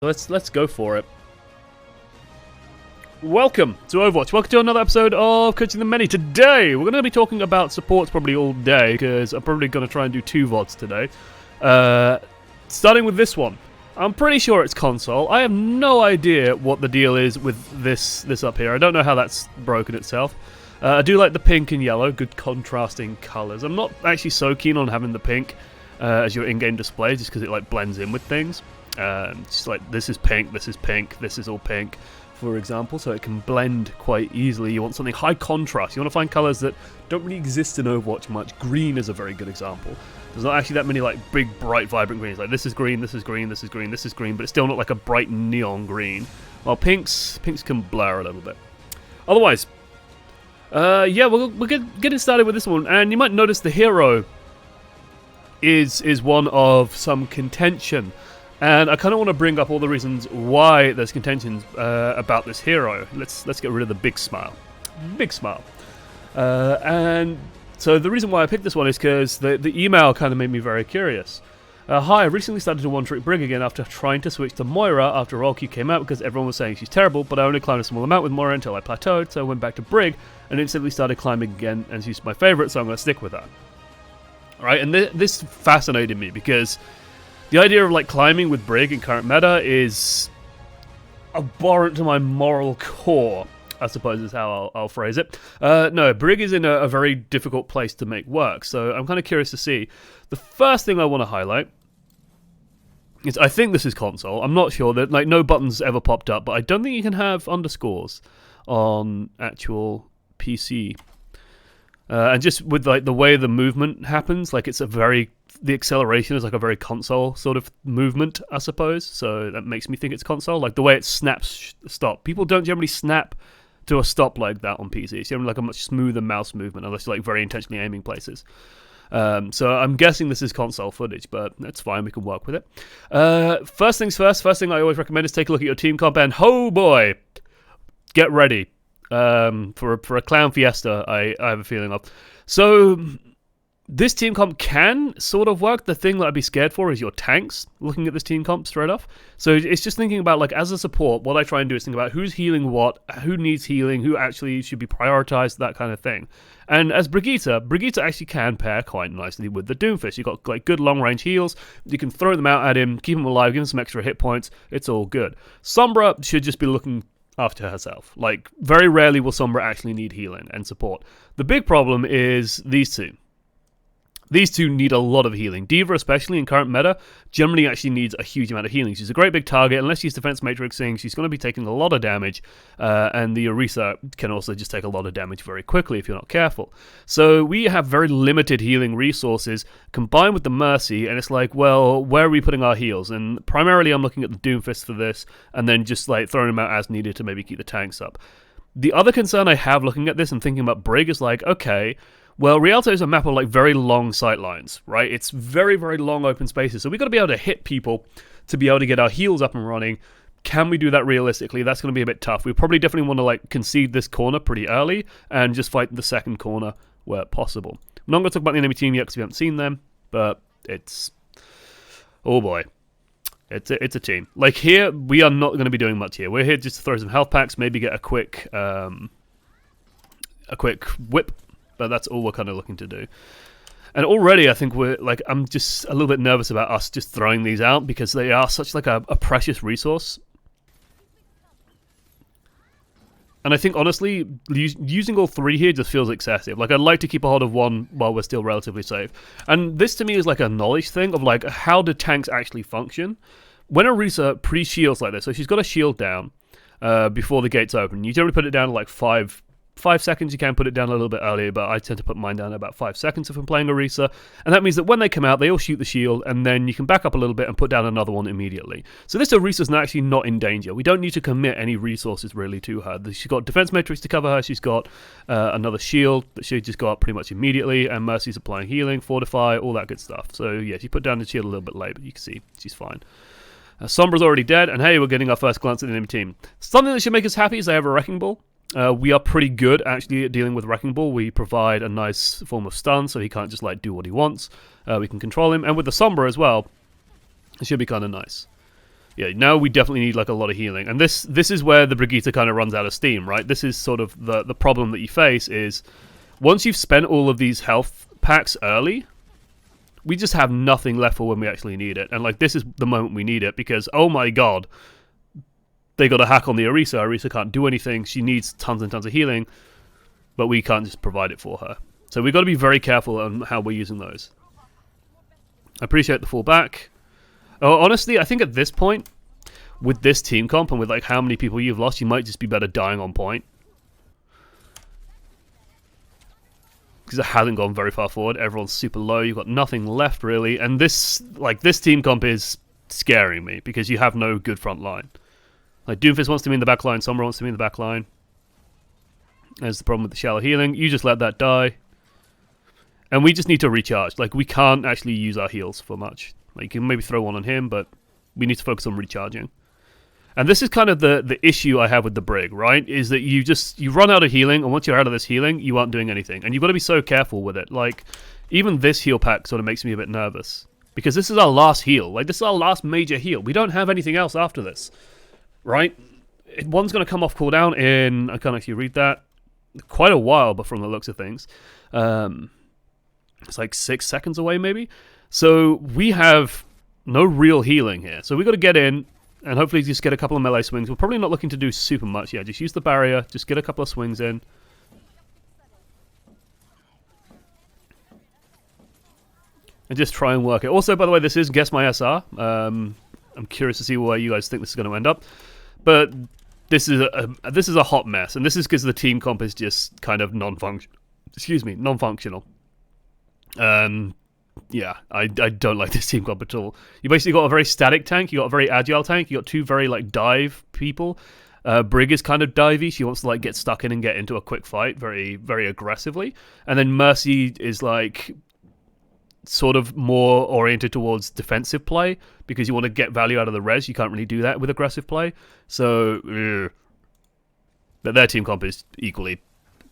Let's go for it. Welcome to Overwatch. Welcome to another episode of Coaching the Many. Today we're going to be talking about supports probably all day because I'm probably going to try and do 2 VODs today. Starting with this one. I'm pretty sure it's console. I have no idea what the deal is with this up here. I don't know how that's broken itself. I do like the pink and yellow, good contrasting colours. I'm not actually so keen on having the pink as your in-game display just because it like blends in with things. Just like this is pink, this is all pink, for example, so it can blend quite easily. You want something high contrast. You want to find colours that don't really exist in Overwatch much. Green is a very good example. There's not actually that many like big, bright, vibrant greens. Like this is green, this is green, this is green, this is green, but it's still not like a bright neon green. While pinks can blur a little bit. Otherwise, yeah, we're getting started with this one, and you might notice the hero is one of some contention. And I kind of want to bring up all the reasons why there's contention about this hero. Let's get rid of the big smile. Big smile. And so the reason why I picked this one is because the email kind of made me very curious. Hi, I recently started to one-trick Brig again after trying to switch to Moira after Roll Q came out because everyone was saying she's terrible, but I only climbed a small amount with Moira until I plateaued, so I went back to Brig and instantly started climbing again, and she's my favourite, so I'm going to stick with her. Alright, and this fascinated me because the idea of like climbing with Brig in current meta is abhorrent to my moral core, I suppose is how I'll phrase it. No, Brig is in a very difficult place to make work, so I'm kind of curious to see. The first thing I want to highlight is I think this is console. I'm not sure that like no buttons ever popped up, but I don't think you can have underscores on actual PC. And just with like the way the movement happens, like it's the acceleration is like a very console sort of movement, I suppose. So that makes me think it's console. Like the way it snaps stop. People don't generally snap to a stop like that on PC. It's generally like a much smoother mouse movement unless you're like very intentionally aiming places. So I'm guessing this is console footage, but that's fine. We can work with it. First things first. First thing I always recommend is take a look at your team comp and oh boy, get ready. For a clown fiesta, I have a feeling of. So this team comp can sort of work. The thing that I'd be scared for is your tanks, looking at this team comp straight off. So it's just thinking about, like, as a support, what I try and do is think about who's healing what, who needs healing, who actually should be prioritized, that kind of thing. And as Brigitte actually can pair quite nicely with the Doomfist. You've got, like, good long-range heals. You can throw them out at him, keep him alive, give him some extra hit points. It's all good. Sombra should just be looking after herself. Like, very rarely will Sombra actually need healing and support. The big problem is these two. These two need a lot of healing. D.Va, especially in current meta, generally actually needs a huge amount of healing. She's a great big target. Unless she's defense matrixing, she's going to be taking a lot of damage. And the Orisa can also just take a lot of damage very quickly if you're not careful. So we have very limited healing resources combined with the Mercy. And it's like, well, where are we putting our heals? And primarily I'm looking at the Doomfist for this. And then just like throwing them out as needed to maybe keep the tanks up. The other concern I have looking at this and thinking about Brig is like, okay, well, Rialto is a map of like very long sight lines, right? It's very, very long open spaces. So we've got to be able to hit people to be able to get our heals up and running. Can we do that realistically? That's going to be a bit tough. We probably definitely want to like concede this corner pretty early and just fight the second corner where possible. I'm not going to talk about the enemy team yet because we haven't seen them, but it's, oh boy. It's a team. Like here, we are not going to be doing much here. We're here just to throw some health packs, maybe get a quick whip. But that's all we're kind of looking to do. And already I think I'm just a little bit nervous about us just throwing these out because they are such like a precious resource. And I think honestly, using all 3 here just feels excessive. Like I'd like to keep a hold of 1 while we're still relatively safe. And this to me is like a knowledge thing of like how do tanks actually function. When Orisa pre-shields like this, so she's got a shield down before the gates open. You generally put it down to like 5 seconds. You can put it down a little bit earlier, but I tend to put mine down at about 5 seconds if I'm playing Orisa, and that means that when they come out, they all shoot the shield, and then you can back up a little bit and put down another one immediately. So this Orisa's actually not in danger. We don't need to commit any resources really to her. She's got defense matrix to cover her. She's got another shield that she just got pretty much immediately, and Mercy's applying healing, fortify, all that good stuff. So yeah, she put down the shield a little bit late, but you can see she's fine. Sombra's already dead, and hey, we're getting our first glance at the enemy team. Something that should make us happy is they have a Wrecking Ball. We are pretty good actually at dealing with Wrecking Ball. We provide a nice form of stun so he can't just like do what he wants. We can control him, and with the Sombra as well, it should be kind of nice. Yeah, now we definitely need like a lot of healing. And this is where the Brigitte kind of runs out of steam, right? This is sort of the problem that you face is once you've spent all of these health packs early, we just have nothing left for when we actually need it. And like this is the moment we need it because, oh my god, they got a hack on the Orisa. Orisa can't do anything. She needs tons and tons of healing, but we can't just provide it for her. So we've got to be very careful on how we're using those. I appreciate the fall back. Oh, honestly, I think at this point, with this team comp and with like how many people you've lost, you might just be better dying on point. Because it hasn't gone very far forward. Everyone's super low. You've got nothing left really. And this team comp is scaring me because you have no good front line. Like Doomfist wants to be in the back line. Sombra wants to be in the back line. There's the problem with the shallow healing. You just let that die. And we just need to recharge. Like we can't actually use our heals for much. Like you can maybe throw one on him, but we need to focus on recharging. And this is kind of the issue I have with the Brig, right? Is that you run out of healing, and once you're out of this healing, you aren't doing anything. And you've got to be so careful with it. Like, even this heal pack sort of makes me a bit nervous. Because this is our last heal. Like, this is our last major heal. We don't have anything else after this. Right? One's going to come off cooldown in, I can't actually read that, quite a while, but from the looks of things. It's like 6 seconds away, maybe? So we have no real healing here. So we've got to get in and hopefully just get a couple of melee swings. We're probably not looking to do super much. Yeah, just use the barrier. Just get a couple of swings in. And just try and work it. Also, by the way, this is Guess My SR. I'm curious to see where you guys think this is going to end up. But this is a hot mess. And this is because the team comp is just kind of non-functional. Yeah, I don't like this team comp at all. You basically got a very static tank, you got a very agile tank, you got two very like dive people. Brig is kind of divey, she wants to like get stuck in and get into a quick fight very, very aggressively. And then Mercy is like sort of more oriented towards defensive play because you want to get value out of the res. You can't really do that with aggressive play. So, but their team comp is equally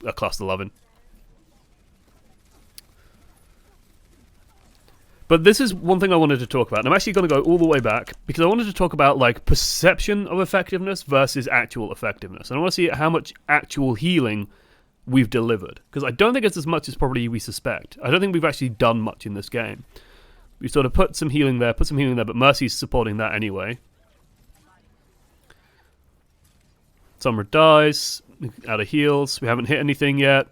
a class 11. But this is one thing I wanted to talk about, and I'm actually going to go all the way back, because I wanted to talk about, like, perception of effectiveness versus actual effectiveness. And I want to see how much actual healing we've delivered. Because I don't think it's as much as probably we suspect. I don't think we've actually done much in this game. We sort of put some healing there, but Mercy's supporting that anyway. Sombra dies, out of heals, we haven't hit anything yet.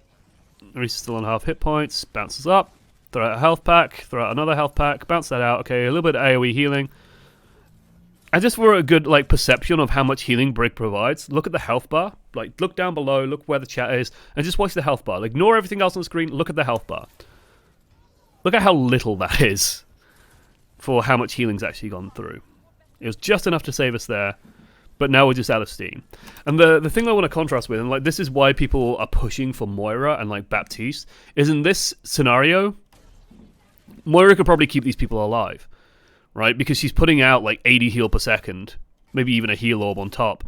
Reese is still on half hit points, bounces up. Throw out a health pack, throw out another health pack, bounce that out. Okay, a little bit of AoE healing. And just for a good like perception of how much healing Brig provides, look at the health bar. Like, look down below, look where the chat is, and just watch the health bar. Like, ignore everything else on the screen, look at the health bar. Look at how little that is for how much healing's actually gone through. It was just enough to save us there, but now we're just out of steam. And the thing I want to contrast with, and like this is why people are pushing for Moira and like Baptiste, is in this scenario, Moira could probably keep these people alive, right? Because she's putting out like 80 heal per second, maybe even a heal orb on top.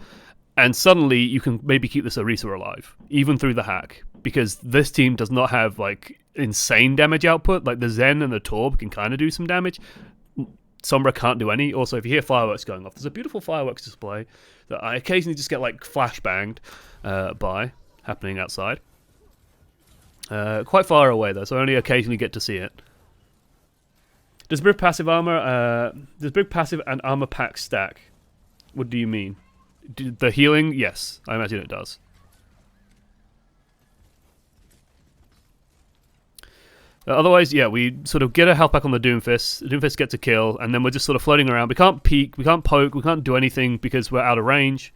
And suddenly you can maybe keep this Orisa alive, even through the hack. Because this team does not have like insane damage output. Like the Zen and the Torb can kind of do some damage. Sombra can't do any. Also, if you hear fireworks going off, there's a beautiful fireworks display that I occasionally just get like flashbanged by happening outside. Quite far away though, so I only occasionally get to see it. Does Brig passive armor? Does Brig passive and armor pack stack? What do you mean? The healing? Yes, I imagine it does. Otherwise, yeah, we sort of get a health pack on the Doomfist. The Doomfist gets a kill, and then we're just sort of floating around. We can't peek, we can't poke, we can't do anything because we're out of range.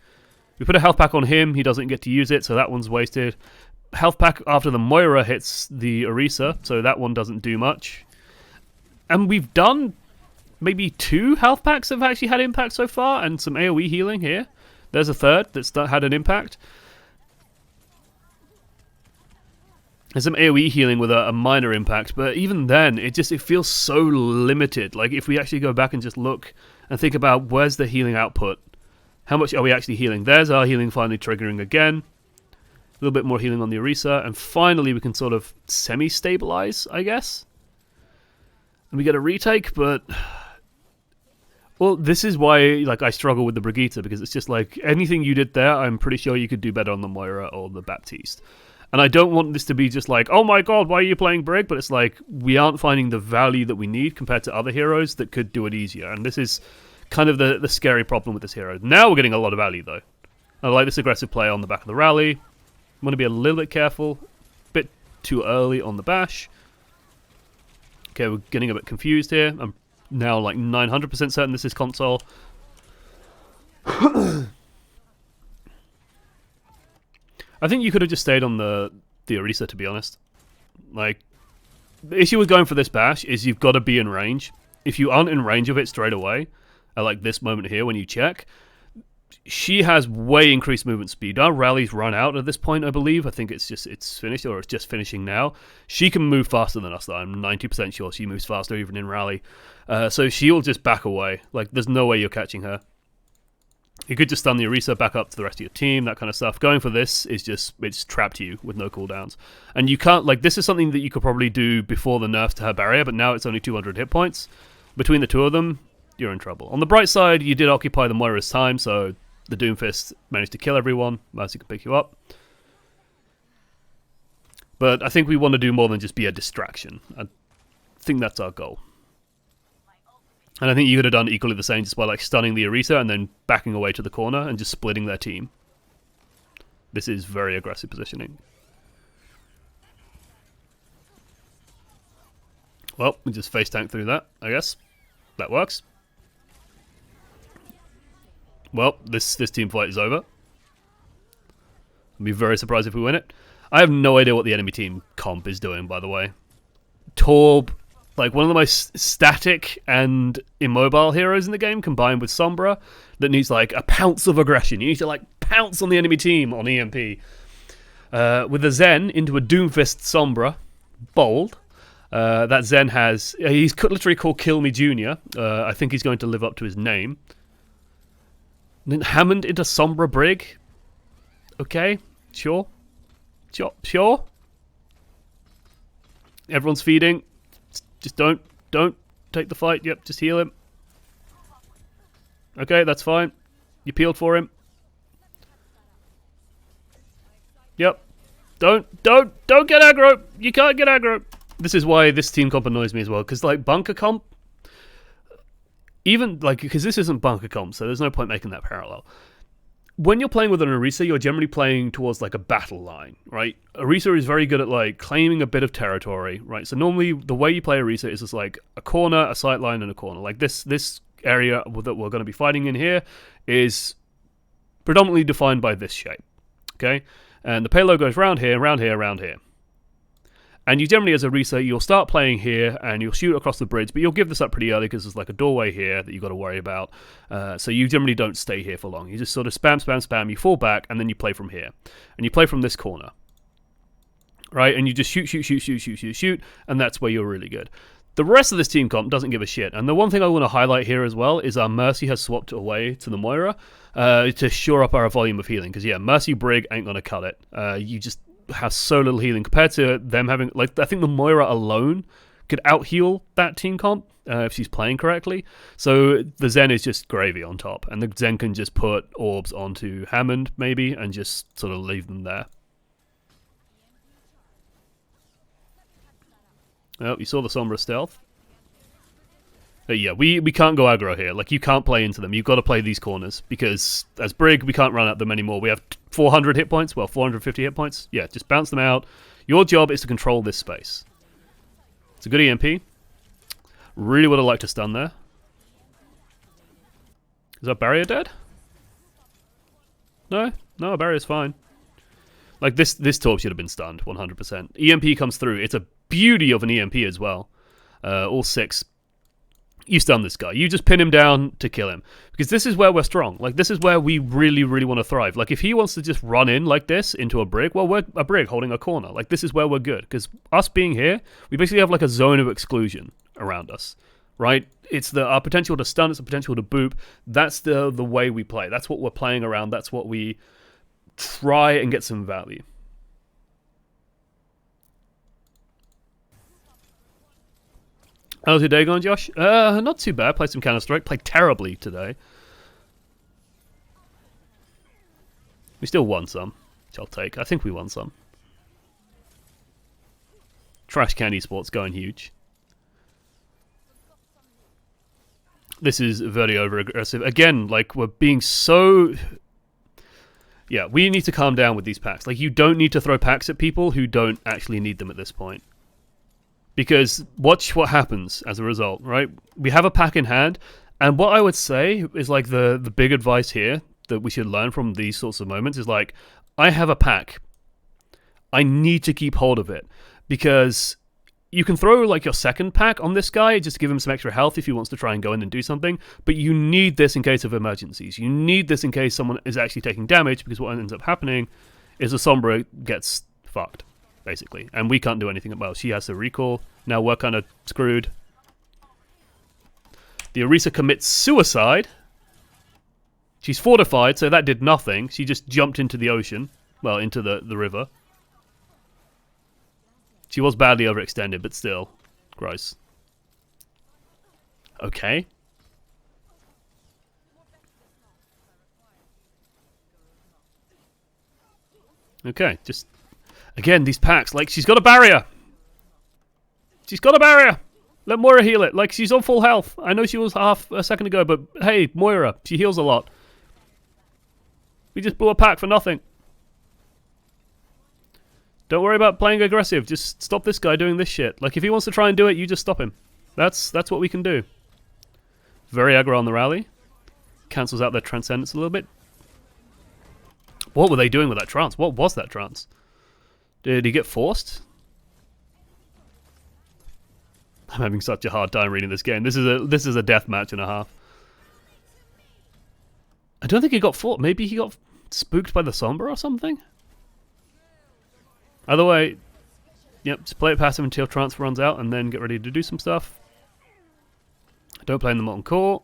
We put a health pack on him, he doesn't get to use it, so that one's wasted. Health pack after the Moira hits the Orisa, so that one doesn't do much. And we've done maybe 2 health packs that have actually had impact so far, and some AoE healing here. There's a third that's had an impact. There's some AoE healing with a minor impact, but even then, it feels so limited. Like, if we actually go back and just look and think about where's the healing output, how much are we actually healing? There's our healing finally triggering again. A little bit more healing on the Orisa, and finally we can sort of semi-stabilize, I guess. And we get a retake, but Well, this is why like I struggle with the Brigitte, because it's just like anything you did there, I'm pretty sure you could do better on the Moira or the Baptiste. And I don't want this to be just like, oh my god, why are you playing Brig? But it's like, we aren't finding the value that we need compared to other heroes that could do it easier. And this is kind of the scary problem with this hero. Now we're getting a lot of value, though. I like this aggressive play on the back of the rally. I'm going to be a little bit careful. A bit too early on the bash. Okay, we're getting a bit confused here. I'm now like 900% certain this is console. I think you could have just stayed on the Orisa, to be honest. Like, the issue with going for this bash is you've got to be in range. If you aren't in range of it straight away, at like this moment here when you check, she has way increased movement speed. Our rally's run out at this point, I believe. I think it's finished, or it's just finishing now. She can move faster than us, though. I'm 90% sure she moves faster even in rally. So she'll just back away. Like, there's no way you're catching her. You could just stun the Orisa back up to the rest of your team, that kind of stuff. Going for this is just, it's trapped you with no cooldowns. And you can't, like, this is something that you could probably do before the nerf to her barrier, but now it's only 200 hit points. Between the two of them, you're in trouble. On the bright side, you did occupy the Moira's time, so the Doomfist managed to kill everyone. Mercy can pick you up. But I think we want to do more than just be a distraction. I think that's our goal. And I think you could have done equally the same just by like stunning the Orisa and then backing away to the corner and just splitting their team. This is very aggressive positioning. Well, we just face tank through that, I guess. That works. Well, this team fight is over. I'd be very surprised if we win it. I have no idea what the enemy team comp is doing, by the way. Torb, like one of the most static and immobile heroes in the game, combined with Sombra, that needs like a pounce of aggression. You need to like pounce on the enemy team on EMP. With a Zen into a Doomfist Sombra, bold. That Zen has, he's literally called Kill Me Junior. I think he's going to live up to his name. And then Hammond into Sombra Brig. Okay, sure. Everyone's feeding. Just don't take the fight. Yep, just heal him. Okay, that's fine. You peeled for him. Yep. Don't get aggro. You can't get aggro. This is why this team comp annoys me as well, because like bunker comp, even like, because this isn't bunker comp, so there's no point making that parallel. When you're playing with an Orisa, you're generally playing towards like a battle line, right? Orisa is very good at like claiming a bit of territory, right? So normally the way you play Orisa is just like a corner, a sight line, and a corner. Like this area that we're going to be fighting in here is predominantly defined by this shape, okay? And the payload goes round here, round here, round here. And you generally, as a Orisa, you'll start playing here and you'll shoot across the bridge, but you'll give this up pretty early because there's like a doorway here that you've got to worry about. So you generally don't stay here for long. You just sort of spam, you fall back, and then you play from here. And you play from this corner. Right? And you just shoot, and that's where you're really good. The rest of this team comp doesn't give a shit. And the one thing I want to highlight here as well is our Mercy has swapped away to the Moira to shore up our volume of healing. Because, yeah, Mercy Brig ain't going to cut it. You just have so little healing compared to them having, like, I think the Moira alone could out heal that team comp if she's playing correctly. So the Zen is just gravy on top, and the Zen can just put orbs onto Hammond maybe and just sort of leave them there. Oh, you saw the Sombra stealth. But yeah, we can't go aggro here. Like, you can't play into them. You've got to play these corners, because as Brig, we can't run at them anymore. We have 400 hit points. Well, 450 hit points. Yeah, just bounce them out. Your job is to control this space. It's a good EMP. Really would have liked to stun there. Is our barrier dead? No, our barrier's fine. Like, this Torb should have been stunned, 100%. EMP comes through. It's a beauty of an EMP as well. All 6. You stun this guy. You just pin him down to kill him. Because this is where we're strong. Like, this is where we really, really want to thrive. Like, if he wants to just run in like this into a Brig, well, we're a Brig holding a corner. Like, this is where we're good. Because us being here, we basically have like a zone of exclusion around us. Right? It's our potential to stun, it's the potential to boop. That's the way we play. That's what we're playing around. That's what we try and get some value. How's your day going, Josh? Not too bad. Played some Counter-Strike. Played terribly today. We still won some, which I'll take. I think we won some. Trash Can Esports going huge. This is very over-aggressive. Again, like, we're being so... Yeah, we need to calm down with these packs. Like, you don't need to throw packs at people who don't actually need them at this point. Because watch what happens as a result, right? We have a pack in hand, and what I would say is, like, the big advice here that we should learn from these sorts of moments is, like, I have a pack. I need to keep hold of it. Because you can throw, like, your second pack on this guy just to give him some extra health if he wants to try and go in and do something, but you need this in case of emergencies. You need this in case someone is actually taking damage, because what ends up happening is the Sombra gets fucked, basically. And we can't do anything about it. She has to recall. Now we're kind of screwed. The Orisa commits suicide. She's fortified, so that did nothing. She just jumped into the ocean. Well, into the river. She was badly overextended, but still. Gross. Okay. Okay, just... Again, these packs, like, she's got a barrier! She's got a barrier! Let Moira heal it, like, she's on full health. I know she was half a second ago, but hey, Moira, she heals a lot. We just blew a pack for nothing. Don't worry about playing aggressive. Just stop this guy doing this shit. Like, if he wants to try and do it, you just stop him. That's what we can do. Very aggro on the rally. Cancels out their transcendence a little bit. What were they doing with that trance? What was that trance? Did he get forced? I'm having such a hard time reading this game. This is a death match and a half. I don't think he got fought. Maybe he got spooked by the Sombra or something? Either way, yep, just play it passive until trance runs out and then get ready to do some stuff. Don't play in the molten core.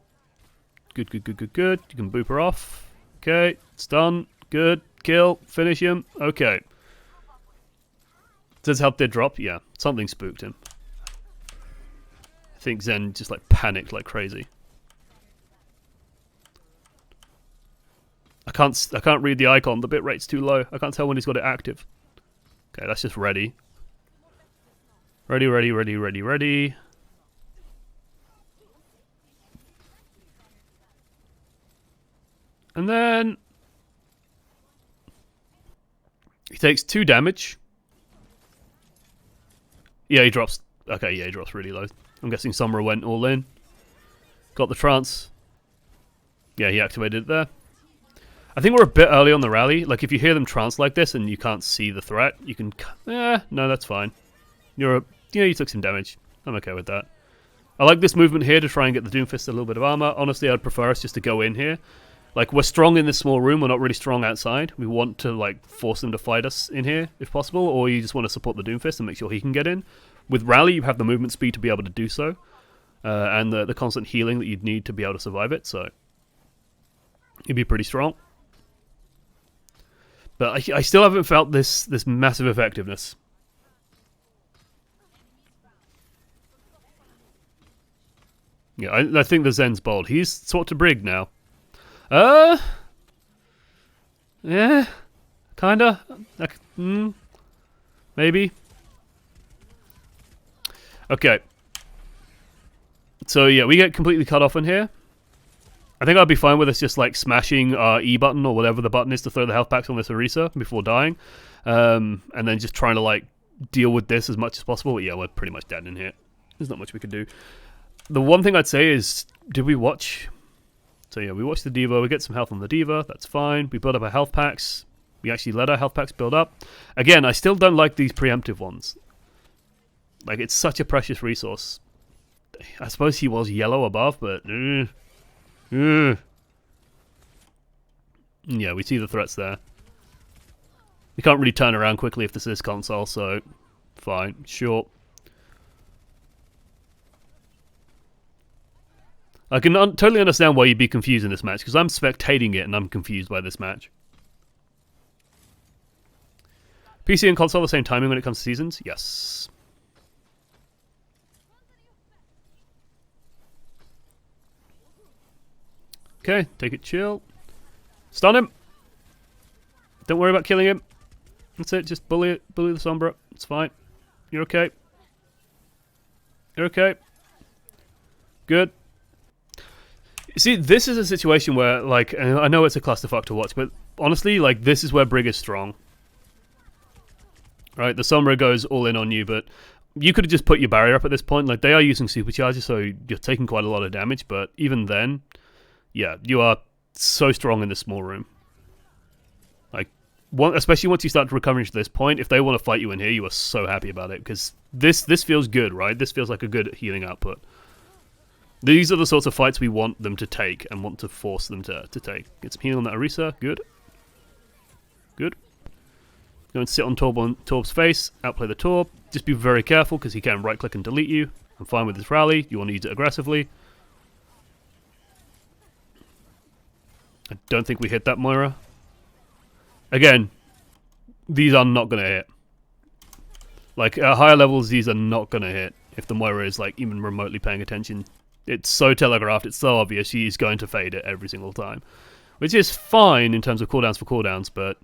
Good, good, good, good, good. You can boop her off. Okay, it's done. Good. Kill. Finish him. Okay. Does health did drop? Yeah, something spooked him. I think Zen just like panicked like crazy. I can't read the icon. The bitrate's too low. I can't tell when he's got it active. Okay, that's just ready. Ready, ready, ready, ready, ready. And then he takes 2 damage. Yeah, he drops. Okay, yeah, he drops really low. I'm guessing Sombra went all in. Got the trance. Yeah, he activated it there. I think we're a bit early on the rally. Like, if you hear them trance like this and you can't see the threat, you can... no, that's fine. You took some damage. I'm okay with that. I like this movement here to try and get the Doomfist a little bit of armor. Honestly, I'd prefer us just to go in here. Like, we're strong in this small room. We're not really strong outside. We want to, like, force them to fight us in here, if possible. Or you just want to support the Doomfist and make sure he can get in. With rally, you have the movement speed to be able to do so. And the constant healing that you'd need to be able to survive it. So, you'd be pretty strong. But I still haven't felt this massive effectiveness. Yeah, I think the Zen's bold. He's swapped to Brig now. Yeah, kinda. Maybe. Okay. So yeah, we get completely cut off in here. I think I'd be fine with us just like smashing our E button or whatever the button is to throw the health packs on this Orisa before dying. And then just trying to like deal with this as much as possible. But yeah, we're pretty much dead in here. There's not much we could do. The one thing I'd say is, did we watch? So yeah, we watched the Diva. We get some health on the Diva. That's fine. We build up our health packs. We actually let our health packs build up. Again, I still don't like these preemptive ones. Like, it's such a precious resource. I suppose he was yellow above, but... Yeah, we see the threats there. We can't really turn around quickly if this is console, so fine, sure. I can totally understand why you'd be confused in this match, because I'm spectating it and I'm confused by this match. PC and console the same timing when it comes to seasons? Yes. Okay, take it chill. Stun him. Don't worry about killing him. That's it, just bully it. Bully the Sombra. It's fine. You're okay. You're okay. Good. See, this is a situation where, like, I know it's a clusterfuck to watch, but honestly, like, this is where Brig is strong. Right, the Sombra goes all in on you, but you could have just put your barrier up at this point. Like, they are using supercharges, so you're taking quite a lot of damage, but even then, yeah, you are so strong in this small room. Like, especially once you start to recover to this point, if they want to fight you in here, you are so happy about it, because this feels good, right? This feels like a good healing output. These are the sorts of fights we want them to take and want to force them to take. Get some healing on that Orisa. Good. Good. Go and sit on Torb's face. Outplay the Torb. Just be very careful because he can right-click and delete you. I'm fine with this rally. You want to use it aggressively. I don't think we hit that Moira. Again, these are not going to hit. Like, at higher levels, these are not going to hit if the Moira is, like, even remotely paying attention. It's so telegraphed, it's so obvious, she's going to fade it every single time. Which is fine in terms of cooldowns for cooldowns, but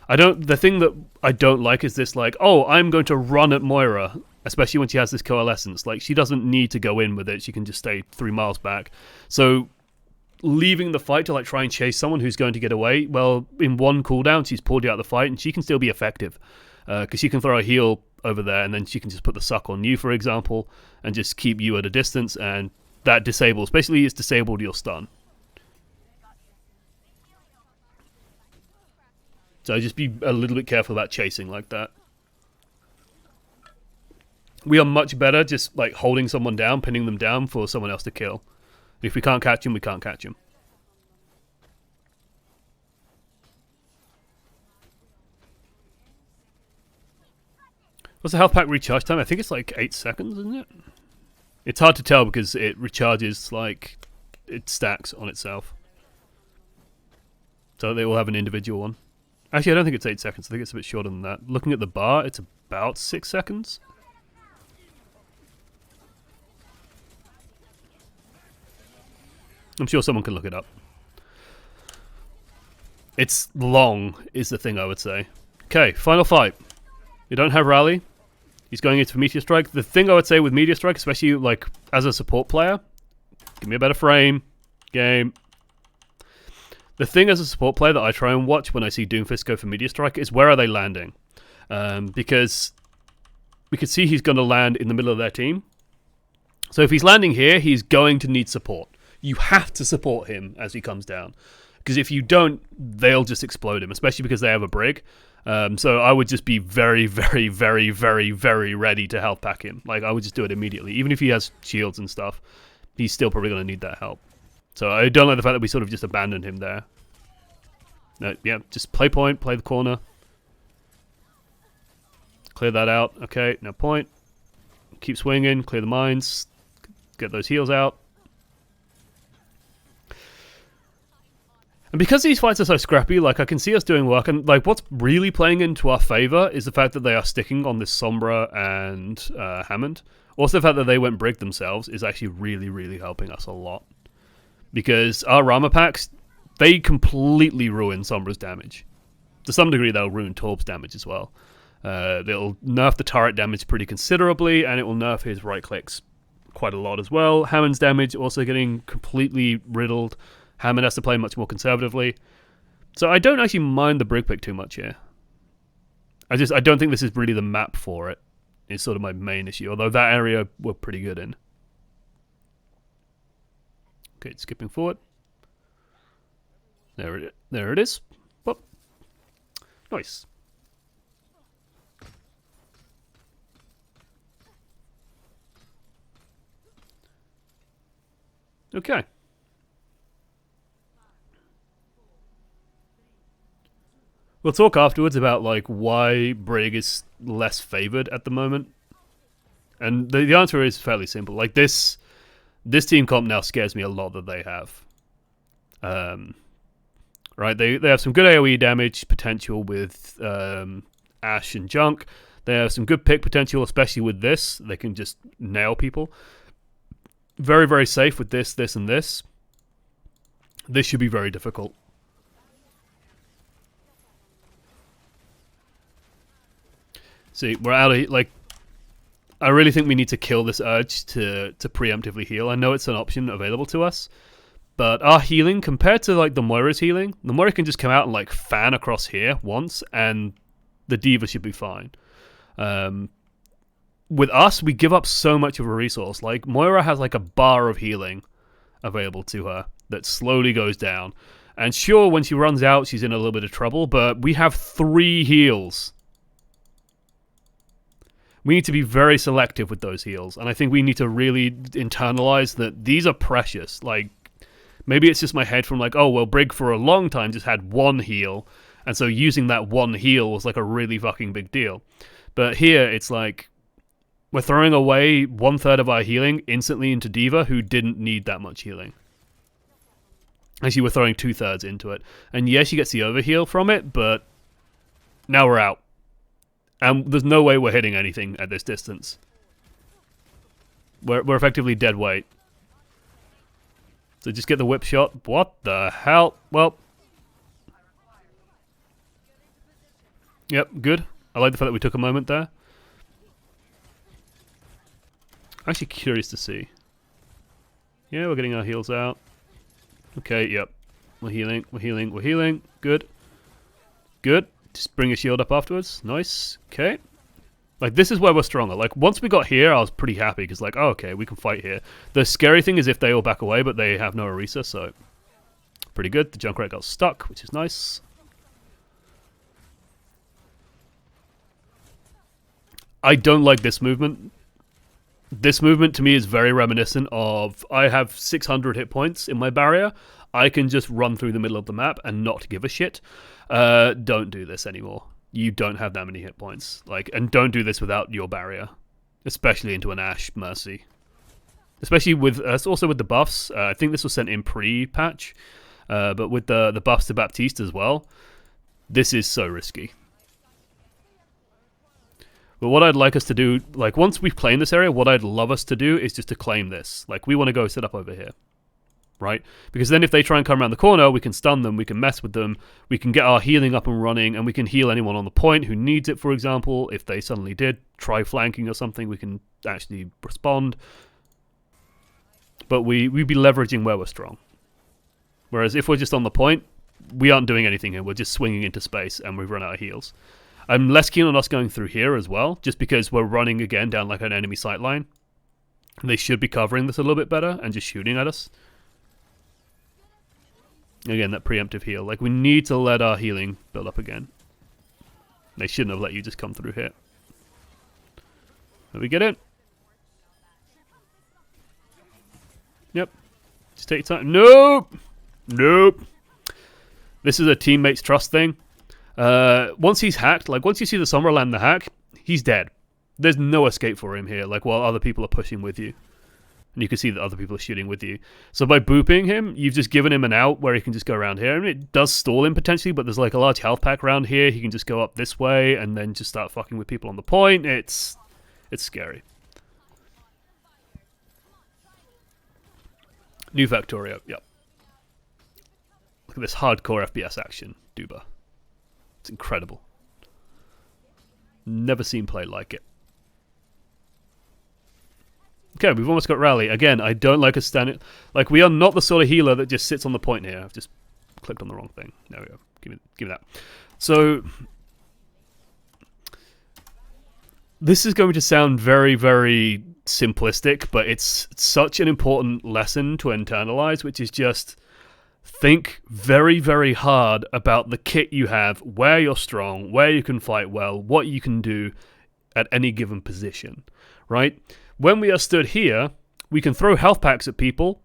the thing that I don't like is this, like, oh, I'm going to run at Moira, especially when she has this coalescence. Like, she doesn't need to go in with it, she can just stay 3 miles back. So, leaving the fight to, like, try and chase someone who's going to get away, well, in one cooldown, she's pulled you out of the fight, and she can still be effective. Because she can throw a heal over there, and then she can just put the suck on you, for example, and just keep you at a distance, and that disables. Basically, it's disabled your stun. So just be a little bit careful about chasing like that. We are much better just like holding someone down, pinning them down for someone else to kill. If we can't catch him, we can't catch him. What's the health pack recharge time? I think it's like 8 seconds, isn't it? It's hard to tell because it recharges, like, it stacks on itself. So they all have an individual one. Actually, I don't think it's 8 seconds. I think it's a bit shorter than that. Looking at the bar, it's about 6 seconds. I'm sure someone can look it up. It's long, is the thing I would say. Okay, final fight. You don't have rally. He's going into Meteor Strike. The thing I would say with Meteor Strike, especially like as a support player, give me a better frame. Game. The thing as a support player that I try and watch when I see Doomfist go for Meteor Strike is where are they landing? Because we could see he's going to land in the middle of their team. So if he's landing here, he's going to need support. You have to support him as he comes down. Because if you don't, they'll just explode him, especially because they have a Brig. So I would just be very, very, very, very, very ready to health pack him. Like, I would just do it immediately. Even if he has shields and stuff, he's still probably going to need that help. So I don't like the fact that we sort of just abandoned him there. No, yeah, just play point, play the corner. Clear that out. Okay, no point. Keep swinging, clear the mines. Get those heals out. And because these fights are so scrappy, like, I can see us doing work, and, like, what's really playing into our favor is the fact that they are sticking on this Sombra and Hammond. Also, the fact that they went Brig themselves is actually really, really helping us a lot. Because our Rama packs, they completely ruin Sombra's damage. To some degree, they'll ruin Torb's damage as well. They'll nerf the turret damage pretty considerably, and it will nerf his right clicks quite a lot as well. Hammond's damage also getting completely riddled. Hammond has to play much more conservatively. So I don't actually mind the Brig pick too much here. I don't think this is really the map for it. It's sort of my main issue, although that area we're pretty good in. Okay, skipping forward. There it is. Whoop. Nice. Okay. We'll talk afterwards about like why Brig is less favored at the moment. And the answer is fairly simple. Like this team comp now scares me a lot that they have. Right, they have some good AoE damage potential with Ashe and Junk. They have some good pick potential, especially with this. They can just nail people. Very, very safe with this, and this. This should be very difficult. See, we're out of, like, I really think we need to kill this urge to preemptively heal. I know it's an option available to us, but our healing, compared to, like, the Moira's healing, the Moira can just come out and, like, fan across here once, and the D.Va should be fine. With us, we give up so much of a resource. Like, Moira has, like, a bar of healing available to her that slowly goes down. And sure, when she runs out, she's in a little bit of trouble, but we have 3 heals. We need to be very selective with those heals, and I think we need to really internalize that these are precious. Like, maybe it's just my head from, like, oh, well, Brig for a long time just had 1 heal, and so using that 1 heal was, like, a really fucking big deal. But here, it's like, we're throwing away 1/3 of our healing instantly into D.Va, who didn't need that much healing. Actually, we're throwing 2/3 into it. And yeah, she gets the overheal from it, but now we're out. And there's no way we're hitting anything at this distance. We're effectively dead weight. So just get the whip shot. What the hell? Well. Yep, good. I like the fact that we took a moment there. I'm actually curious to see. Yeah, we're getting our heals out. Okay, yep. We're healing, we're healing, we're healing. Good. Good. Just bring your shield up afterwards. Nice. Okay. Like, this is where we're stronger. Like, once we got here, I was pretty happy, because, like, oh, okay, we can fight here. The scary thing is if they all back away, but they have no Orisa, so pretty good. The Junkrat got stuck, which is nice. I don't like this movement. This movement, to me, is very reminiscent of, I have 600 hit points in my barrier. I can just run through the middle of the map and not give a shit. Don't do this anymore. You don't have that many hit points. Like, and don't do this without your barrier, especially into an Ashe Mercy. Especially with also with the buffs. I think this was sent in pre-patch, but with the buffs to Baptiste as well, this is so risky. But what I'd like us to do, like, once we've claimed this area, what I'd love us to do is just to claim this. Like, we want to go sit up over here. Right? Because then if they try and come around the corner, we can stun them, we can mess with them, we can get our healing up and running, and we can heal anyone on the point who needs it, for example. If they suddenly did try flanking or something, we can actually respond. But we'd be leveraging where we're strong. Whereas if we're just on the point, we aren't doing anything here. We're just swinging into space, and we've run out of heals. I'm less keen on us going through here as well, just because we're running again down like an enemy sight line. They should be covering this a little bit better and just shooting at us. Again, that preemptive heal. Like, we need to let our healing build up again. They shouldn't have let you just come through here. Let me get in. Yep. Just take your time. Nope! Nope! This is a teammates trust thing. Once he's hacked, like, once you see the Sombra land the hack, he's dead. There's no escape for him here, like, while other people are pushing with you. And you can see that other people are shooting with you. So by booping him, you've just given him an out where he can just go around here. I mean, it does stall him potentially, but there's like a large health pack around here. He can just go up this way and then just start fucking with people on the point. It's scary. New Factorio, yep. Look at this hardcore FPS action, Duba. It's incredible. Never seen play like it. Okay, we've almost got Rally. Again, I don't like us standing... Like, we are not the sort of healer that just sits on the point here. I've just clicked on the wrong thing. There we go. Give me that. So, this is going to sound very, very simplistic, but it's such an important lesson to internalize, which is just think very, very hard about the kit you have, where you're strong, where you can fight well, what you can do at any given position, right? When we are stood here, we can throw health packs at people,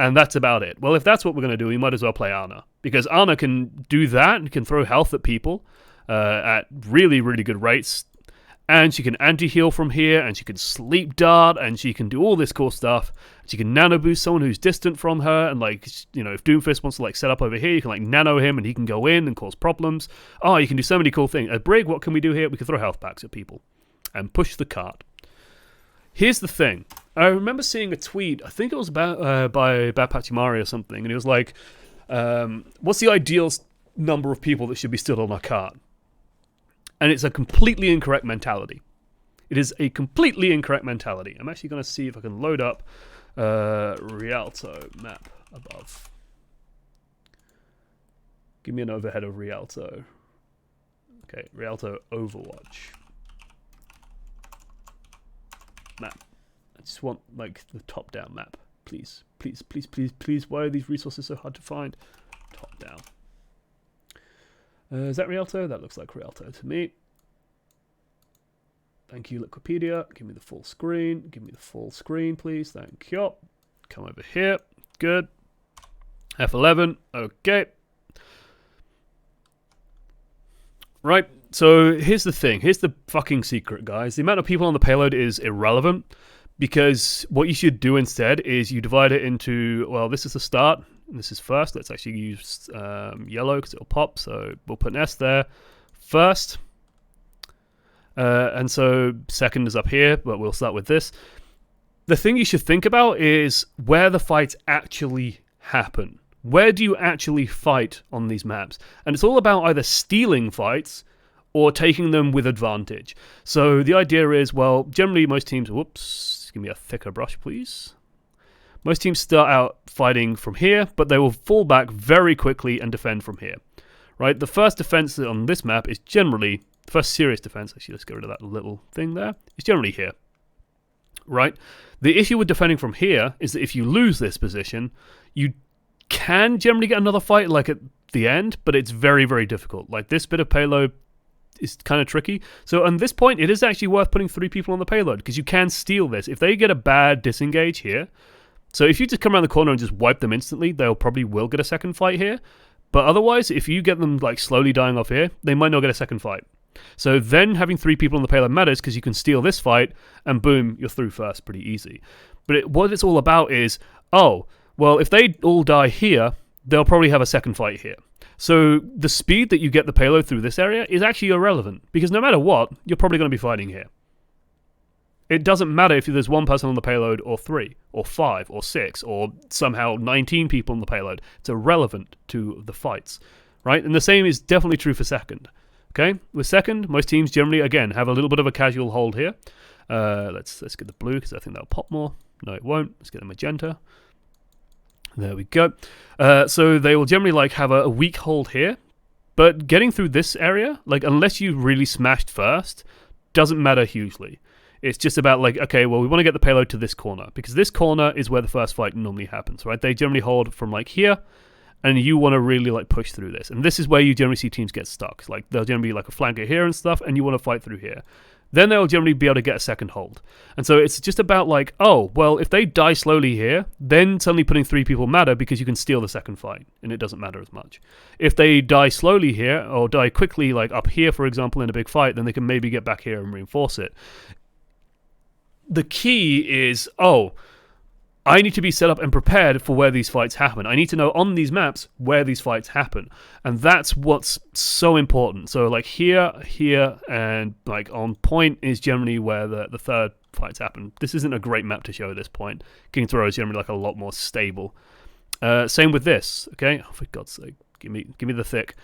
and that's about it. Well, if that's what we're going to do, we might as well play Ana. Because Ana can do that and can throw health at people at really, really good rates. And she can anti-heal from here, and she can sleep dart, and she can do all this cool stuff. She can nano boost someone who's distant from her, and, like, you know, if Doomfist wants to, like, set up over here, you can, like, nano him, and he can go in and cause problems. Oh, you can do so many cool things. At Brig, what can we do here? We can throw health packs at people and push the cart. Here's the thing. I remember seeing a tweet, I think it was about by Bapachimari or something, and he was like, What's the ideal number of people that should be stood on a cart? And it's a completely incorrect mentality. It is a completely incorrect mentality. I'm actually going to see if I can load up Rialto map above. Give me an overhead of Rialto. Okay, Rialto Overwatch map. I just want like the top-down map, please, please, please, please, please. Why are these resources so hard to find? Top-down. Is that Rialto? That looks like Rialto to me. Thank you, Wikipedia. Give me the full screen. Give me the full screen, please. Thank you. Come over here. Good. F11. Okay. Right. So here's the thing. Here's the fucking secret, guys. The amount of people on the payload is irrelevant because what you should do instead is you divide it into, well, this is the start. And this is first. Let's actually use yellow because it'll pop. So we'll put an S there. First. And so second is up here, but we'll start with this. The thing you should think about is where the fights actually happen. Where do you actually fight on these maps? And it's all about either stealing fights or taking them with advantage. So the idea is, well, generally most teams... Whoops, give me a thicker brush, please. Most teams start out fighting from here, but they will fall back very quickly and defend from here. Right? The first defense on this map is generally... First serious defense, actually, let's get rid of that little thing there. It's generally here, right? The issue with defending from here is that if you lose this position, you can generally get another fight, like at the end, but it's very, very difficult. Like this bit of payload is kind of tricky. So on this point, it is actually worth putting 3 people on the payload because you can steal this. If they get a bad disengage here, so if you just come around the corner and just wipe them instantly, they'll probably will get a second fight here. But otherwise, if you get them like slowly dying off here, they might not get a second fight. So then having 3 people on the payload matters because you can steal this fight and boom, you're through first pretty easy. But what it's all about is, oh, well, if they all die here, they'll probably have a second fight here. So the speed that you get the payload through this area is actually irrelevant because no matter what, you're probably going to be fighting here. It doesn't matter if there's 1 person on the payload or 3 or 5 or 6 or somehow 19 people on the payload. It's irrelevant to the fights, right? And the same is definitely true for second. Okay, with second, most teams generally, again, have a little bit of a casual hold here. Let's get the blue because I think that'll pop more. No, it won't. Let's get the magenta. There we go. So they will generally like have a weak hold here, but getting through this area, like unless you really smashed first, doesn't matter hugely. It's just about like, okay, well, we want to get the payload to this corner because this corner is where the first fight normally happens, right? They generally hold from like here. And you want to really like push through this. And this is where you generally see teams get stuck. Like there'll generally be like a flanker here and stuff, and you want to fight through here. Then they'll generally be able to get a second hold. And so it's just about like, oh, well, if they die slowly here, then suddenly putting 3 people matter because you can steal the second fight, and it doesn't matter as much. If they die slowly here, or die quickly, like up here, for example, in a big fight, then they can maybe get back here and reinforce it. The key is, oh, I need to be set up and prepared for where these fights happen. I need to know on these maps where these fights happen. And that's what's so important. So like here, and like on point is generally where the third fights happen. This isn't a great map to show at this point. King Throw is generally like a lot more stable. Same with this, okay? Oh, for God's sake, give me the thick.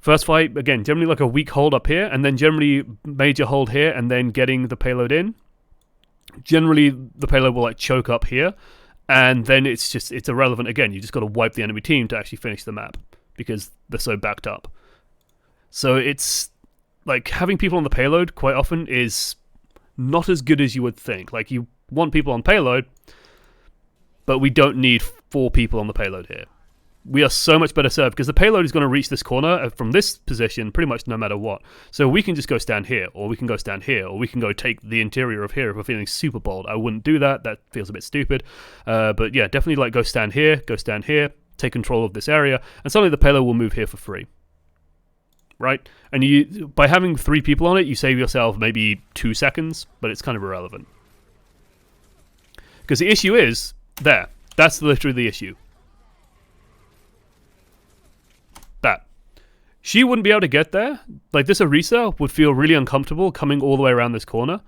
First fight, again, generally like a weak hold up here, and then generally major hold here, and then getting the payload in. Generally, the payload will like choke up here, and then it's irrelevant again. You just got to wipe the enemy team to actually finish the map because they're so backed up. So it's like having people on the payload quite often is not as good as you would think. Like you want people on payload, but we don't need 4 people on the payload here. We are so much better served because the payload is going to reach this corner from this position pretty much no matter what. So we can just go stand here, or we can go stand here, or we can go take the interior of here if we're feeling super bold. I wouldn't do that. That feels a bit stupid. But yeah, definitely like go stand here, take control of this area, and suddenly the payload will move here for free. Right? And you, by having 3 people on it, you save yourself maybe 2 seconds, but it's kind of irrelevant. Because the issue is there. That's literally the issue. That. She wouldn't be able to get there. Like, this Orisa would feel really uncomfortable coming all the way around this corner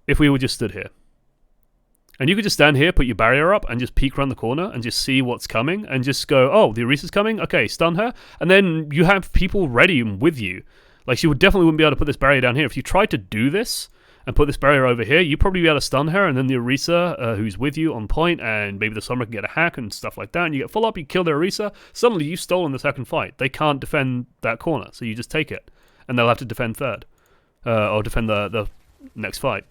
if we were just stood here. And you could just stand here, put your barrier up, and just peek around the corner and just see what's coming, and just go, oh, the Orisa's coming? Okay, stun her. And then you have people ready with you. Like, she definitely wouldn't be able to put this barrier down here. If you tried to do this and put this barrier over here, you'd probably be able to stun her, and then the Orisa, who's with you on point, and maybe the Sombra can get a hack and stuff like that, and you get full up, you kill the Orisa. Suddenly, you've stolen the second fight. They can't defend that corner, so you just take it. And they'll have to defend third. Or defend the next fight.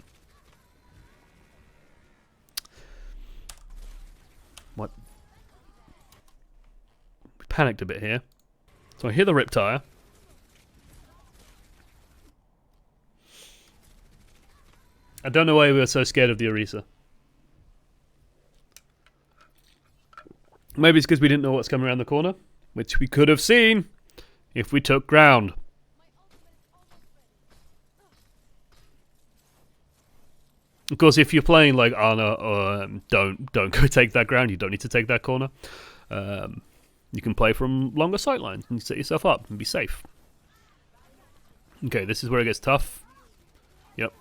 What? We panicked a bit here. So I hear the Riptire. I don't know why we were so scared of the Orisa. Maybe it's because we didn't know what's coming around the corner, which we could have seen if we took ground. Of course, if you're playing like Ana, don't go take that ground. You don't need to take that corner. You can play from longer sight lines and set yourself up and be safe. Okay, this is where it gets tough. Yep.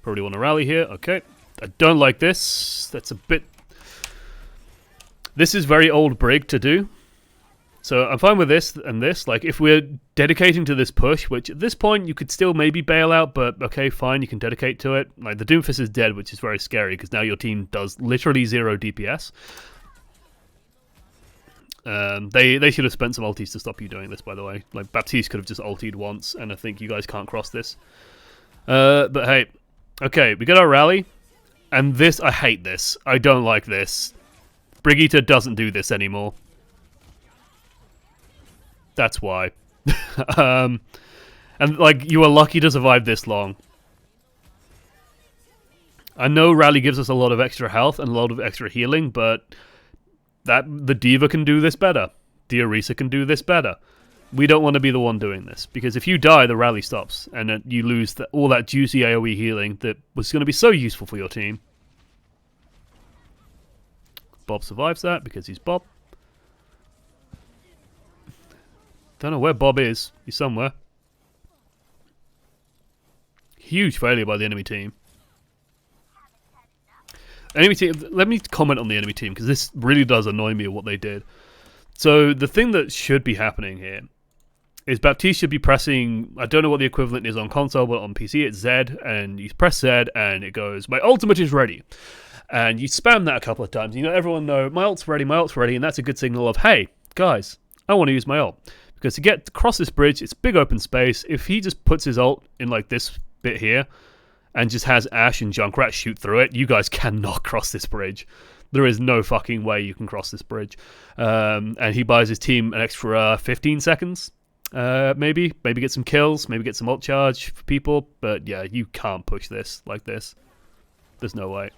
Probably want to rally here. Okay. I don't like this. That's a bit... This is very old Brig to do. So I'm fine with this and this. Like, if we're dedicating to this push, which at this point you could still maybe bail out, but okay, fine, you can dedicate to it. Like, the Doomfist is dead, which is very scary, because now your team does literally 0 DPS. They should have spent some ultis to stop you doing this, by the way. Like, Baptiste could have just ultied once, and I think you guys can't cross this. But hey, okay, we get our rally, and this, I hate this. I don't like this. Brigitte doesn't do this anymore. That's why. And, like, you were lucky to survive this long. I know Rally gives us a lot of extra health and a lot of extra healing, but the D.Va can do this better. The Orisa can do this better. We don't want to be the one doing this, because if you die, the Rally stops, and you lose all that juicy AoE healing that was going to be so useful for your team. Bob survives that, because he's Bob. Don't know where Bob is. He's somewhere. Huge failure by the enemy team. Enemy team. Let me comment on the enemy team, because this really does annoy me what they did. So the thing that should be happening here is Baptiste should be pressing, I don't know what the equivalent is on console, but on PC it's Z, and you press Z and it goes, my ultimate is ready. And you spam that a couple of times. You know, everyone know, my ult's ready, and that's a good signal of, hey, guys, I want to use my ult. Because to get across this bridge, it's big open space. If he just puts his ult in like this bit here, and just has Ashe and Junkrat shoot through it, you guys cannot cross this bridge. There is no fucking way you can cross this bridge. And he buys his team an extra 15 seconds. Maybe get some kills, maybe get some ult charge for people. But yeah, you can't push this like this. There's no way.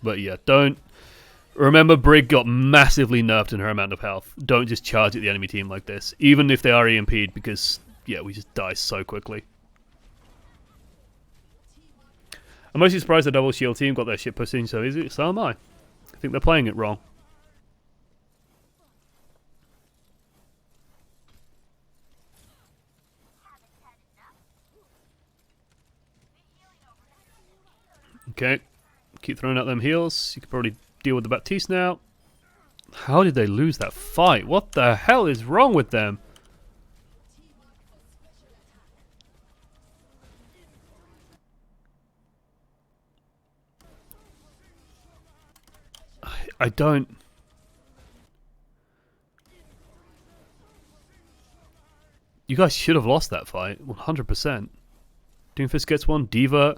But yeah, don't... Remember, Brig got massively nerfed in her amount of health. Don't just charge at the enemy team like this, even if they are EMP'd, because, yeah, we just die so quickly. I'm mostly surprised the double shield team got their shit pushed in so easy. So am I. I think they're playing it wrong. Okay. Keep throwing out them heals. You could probably deal with the Baptiste now. How did they lose that fight? What the hell is wrong with them? I don't... You guys should have lost that fight, 100%. Doomfist gets one, D.Va...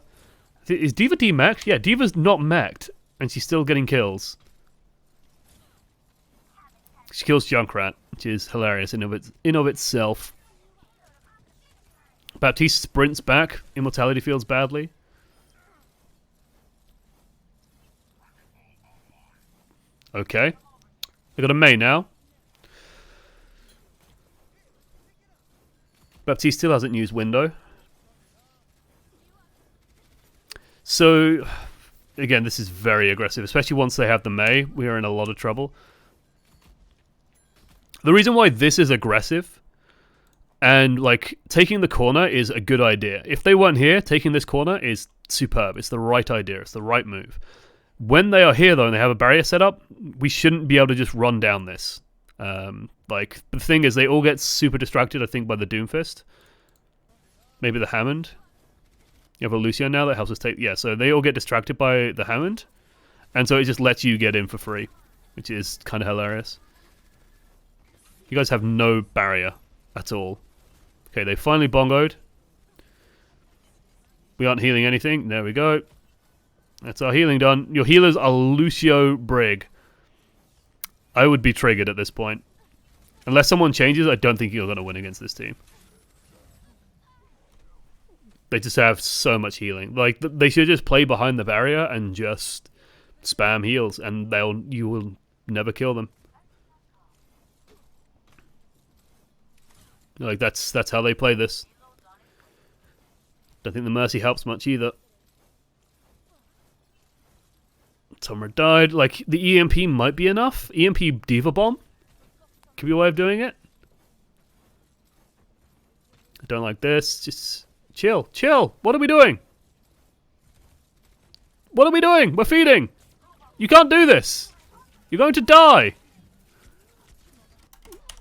Is D.Va demaxed? Yeah, D.Va's not maxed, and she's still getting kills. She kills Junkrat, which is hilarious in of itself. Baptiste sprints back, Immortality feels badly. Okay. They got a Mei now. Baptiste still hasn't used Window. So, again, this is very aggressive, especially once they have the Mei. We are in a lot of trouble. The reason why this is aggressive And, like, taking the corner is a good idea. If they weren't here, taking this corner is superb. It's the right idea. It's the right move. When they are here, though, and they have a barrier set up, we shouldn't be able to just run down this. Like, the thing is, they all get super distracted, I think, by the Doomfist. Maybe the Hammond. You have a Lucio now that helps us take... Yeah, so they all get distracted by the Hammond. And so it just lets you get in for free, which is kind of hilarious. You guys have no barrier at all. Okay, they finally bongoed. We aren't healing anything. There we go. That's our healing done. Your healers are Lucio, Brig. I would be triggered at this point. Unless someone changes, I don't think you're going to win against this team. They just have so much healing. Like, they should just play behind the barrier and just spam heals, and you will never kill them. Like, that's how they play this. Don't think the Mercy helps much either. Tomra died. Like, the EMP might be enough. EMP Diva Bomb could be a way of doing it. I don't like this. Just chill. Chill. What are we doing? What are we doing? We're feeding. You can't do this. You're going to die.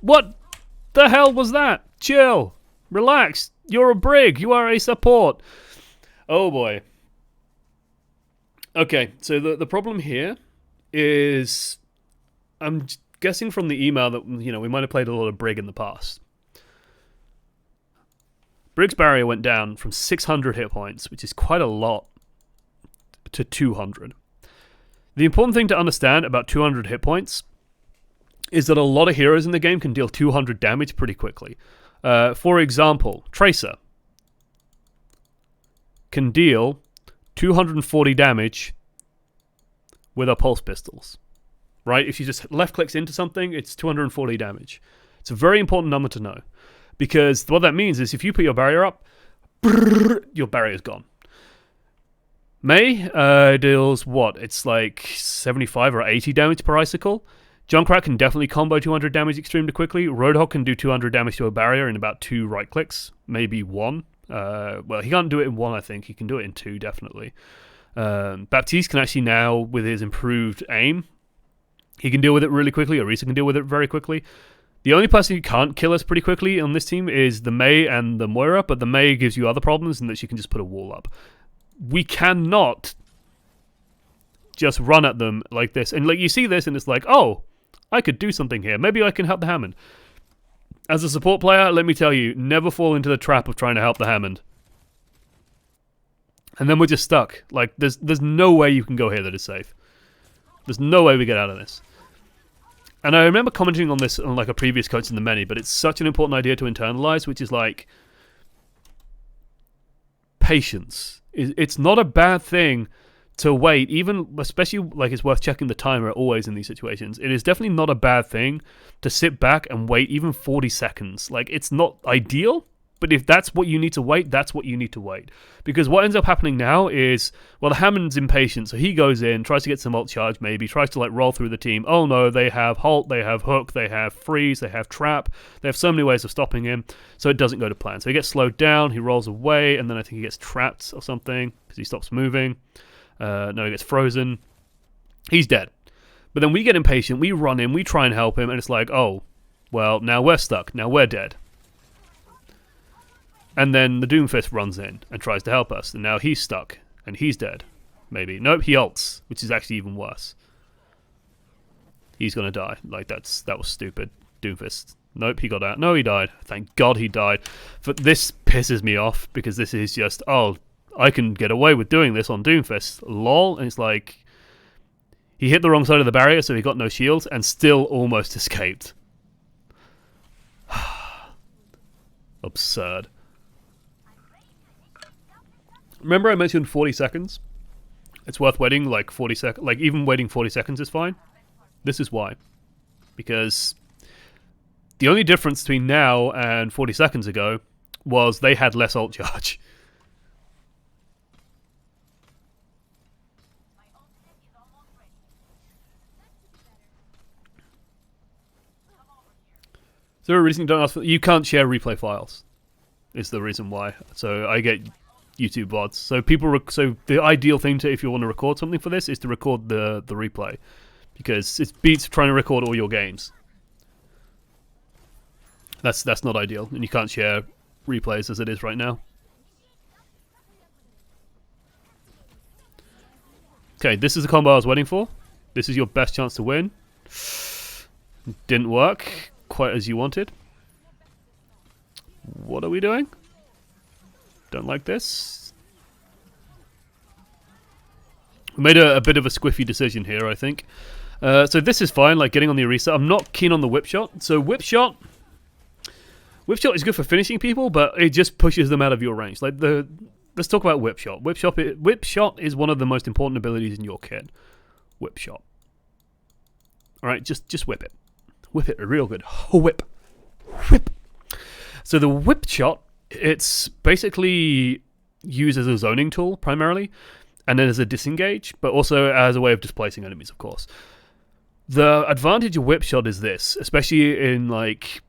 What the hell was that? Chill. Relax. You're a Brig. You are a support. Oh boy. Okay, so the problem here is, I'm guessing from the email that, you know, we might have played a lot of Brig in the past. Brig's barrier went down from 600 hit points, which is quite a lot, to 200. The important thing to understand about 200 hit points is that a lot of heroes in the game can deal 200 damage pretty quickly. For example, Tracer can deal 240 damage with our pulse pistols, right? If you just left clicks into something, it's 240 damage. It's a very important number to know, because what that means is if you put your barrier up, your barrier's gone. Mei deals what? It's like 75 or 80 damage per icicle. Junkrat can definitely combo 200 damage extremely quickly. Roadhog can do 200 damage to a barrier in about 2 right clicks, maybe 1. Well, he can't do it in 1, I think. He can do it in 2, definitely. Baptiste can actually now, with his improved aim, he can deal with it really quickly. Orisa can deal with it very quickly. The only person who can't kill us pretty quickly on this team is the Mei and the Moira, but the Mei gives you other problems in that she can just put a wall up. We cannot just run at them like this. And like you see this and it's like, oh, I could do something here. Maybe I can help the Hammond. As a support player, let me tell you, never fall into the trap of trying to help the Hammond. And then we're just stuck. Like, there's no way you can go here that is safe. There's no way we get out of this. And I remember commenting on this on like a previous Coach in the Many, but it's such an important idea to internalize, which is like patience. It's not a bad thing to wait, even especially like it's worth checking the timer always in these situations. It is definitely not a bad thing to sit back and wait even 40 seconds. Like, it's not ideal, but if that's what you need to wait, that's what you need to wait. Because what ends up happening now is, well, the Hammond's impatient, so he goes in, tries to get some ult charge maybe, tries to like roll through the team. Oh no, they have halt, they have hook, they have freeze, they have trap. They have so many ways of stopping him, so it doesn't go to plan. So he gets slowed down, he rolls away, and then I think he gets trapped or something because he stops moving. No, he gets frozen. He's dead. But then we get impatient, we run in, we try and help him, and it's like, oh, well, now we're stuck, now we're dead. And then the Doomfist runs in and tries to help us, and now he's stuck, and he's dead. Maybe. Nope, he ults, which is actually even worse. He's gonna die. Like, that was stupid. Doomfist. Nope, he got out. No, he died. Thank God he died. But this pisses me off, because this is just, oh, I can get away with doing this on Doomfist. Lol. And it's like, he hit the wrong side of the barrier, so he got no shields, and still almost escaped. Absurd. Remember I mentioned 40 seconds? It's worth waiting like 40 seconds. Like, even waiting 40 seconds is fine. This is why. Because the only difference between now and 40 seconds ago was they had less ult charge. Is there a reason you don't ask for... You can't share replay files, is the reason why. So I get YouTube VODs. So so the ideal thing to, if you want to record something for this, is to record the replay. Because it beats trying to record all your games. That's not ideal, and you can't share replays as it is right now. Okay, this is the combo I was waiting for. This is your best chance to win. Didn't work quite as you wanted. What are we doing? Don't like this. We made a bit of a squiffy decision here, I think. So this is fine, like getting on the Orisa. I'm not keen on the whip shot. So whip shot is good for finishing people, but it just pushes them out of your range. Like let's talk about whip shot. Whip shot is one of the most important abilities in your kit. Whip shot. All right, just whip it. Whip it real good. Whip. So the whip shot, it's basically used as a zoning tool primarily, and then as a disengage, but also as a way of displacing enemies, of course. The advantage of whip shot is this, especially in like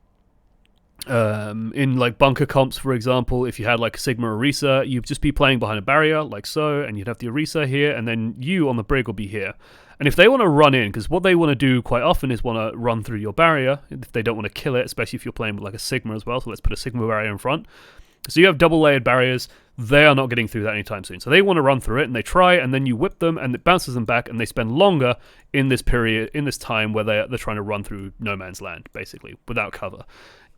bunker comps, for example. If you had like a Sigma Orisa, you'd just be playing behind a barrier like so, and you'd have the Orisa here, and then you on the Brig will be here. And if they want to run in, because what they want to do quite often is want to run through your barrier, if they don't want to kill it, especially if you're playing with like a Sigma as well, so let's put a Sigma barrier in front. So you have double layered barriers, they are not getting through that anytime soon. So they want to run through it, and they try, and then you whip them, and it bounces them back, and they spend longer in this period, in this time where they're trying to run through no man's land, basically, without cover.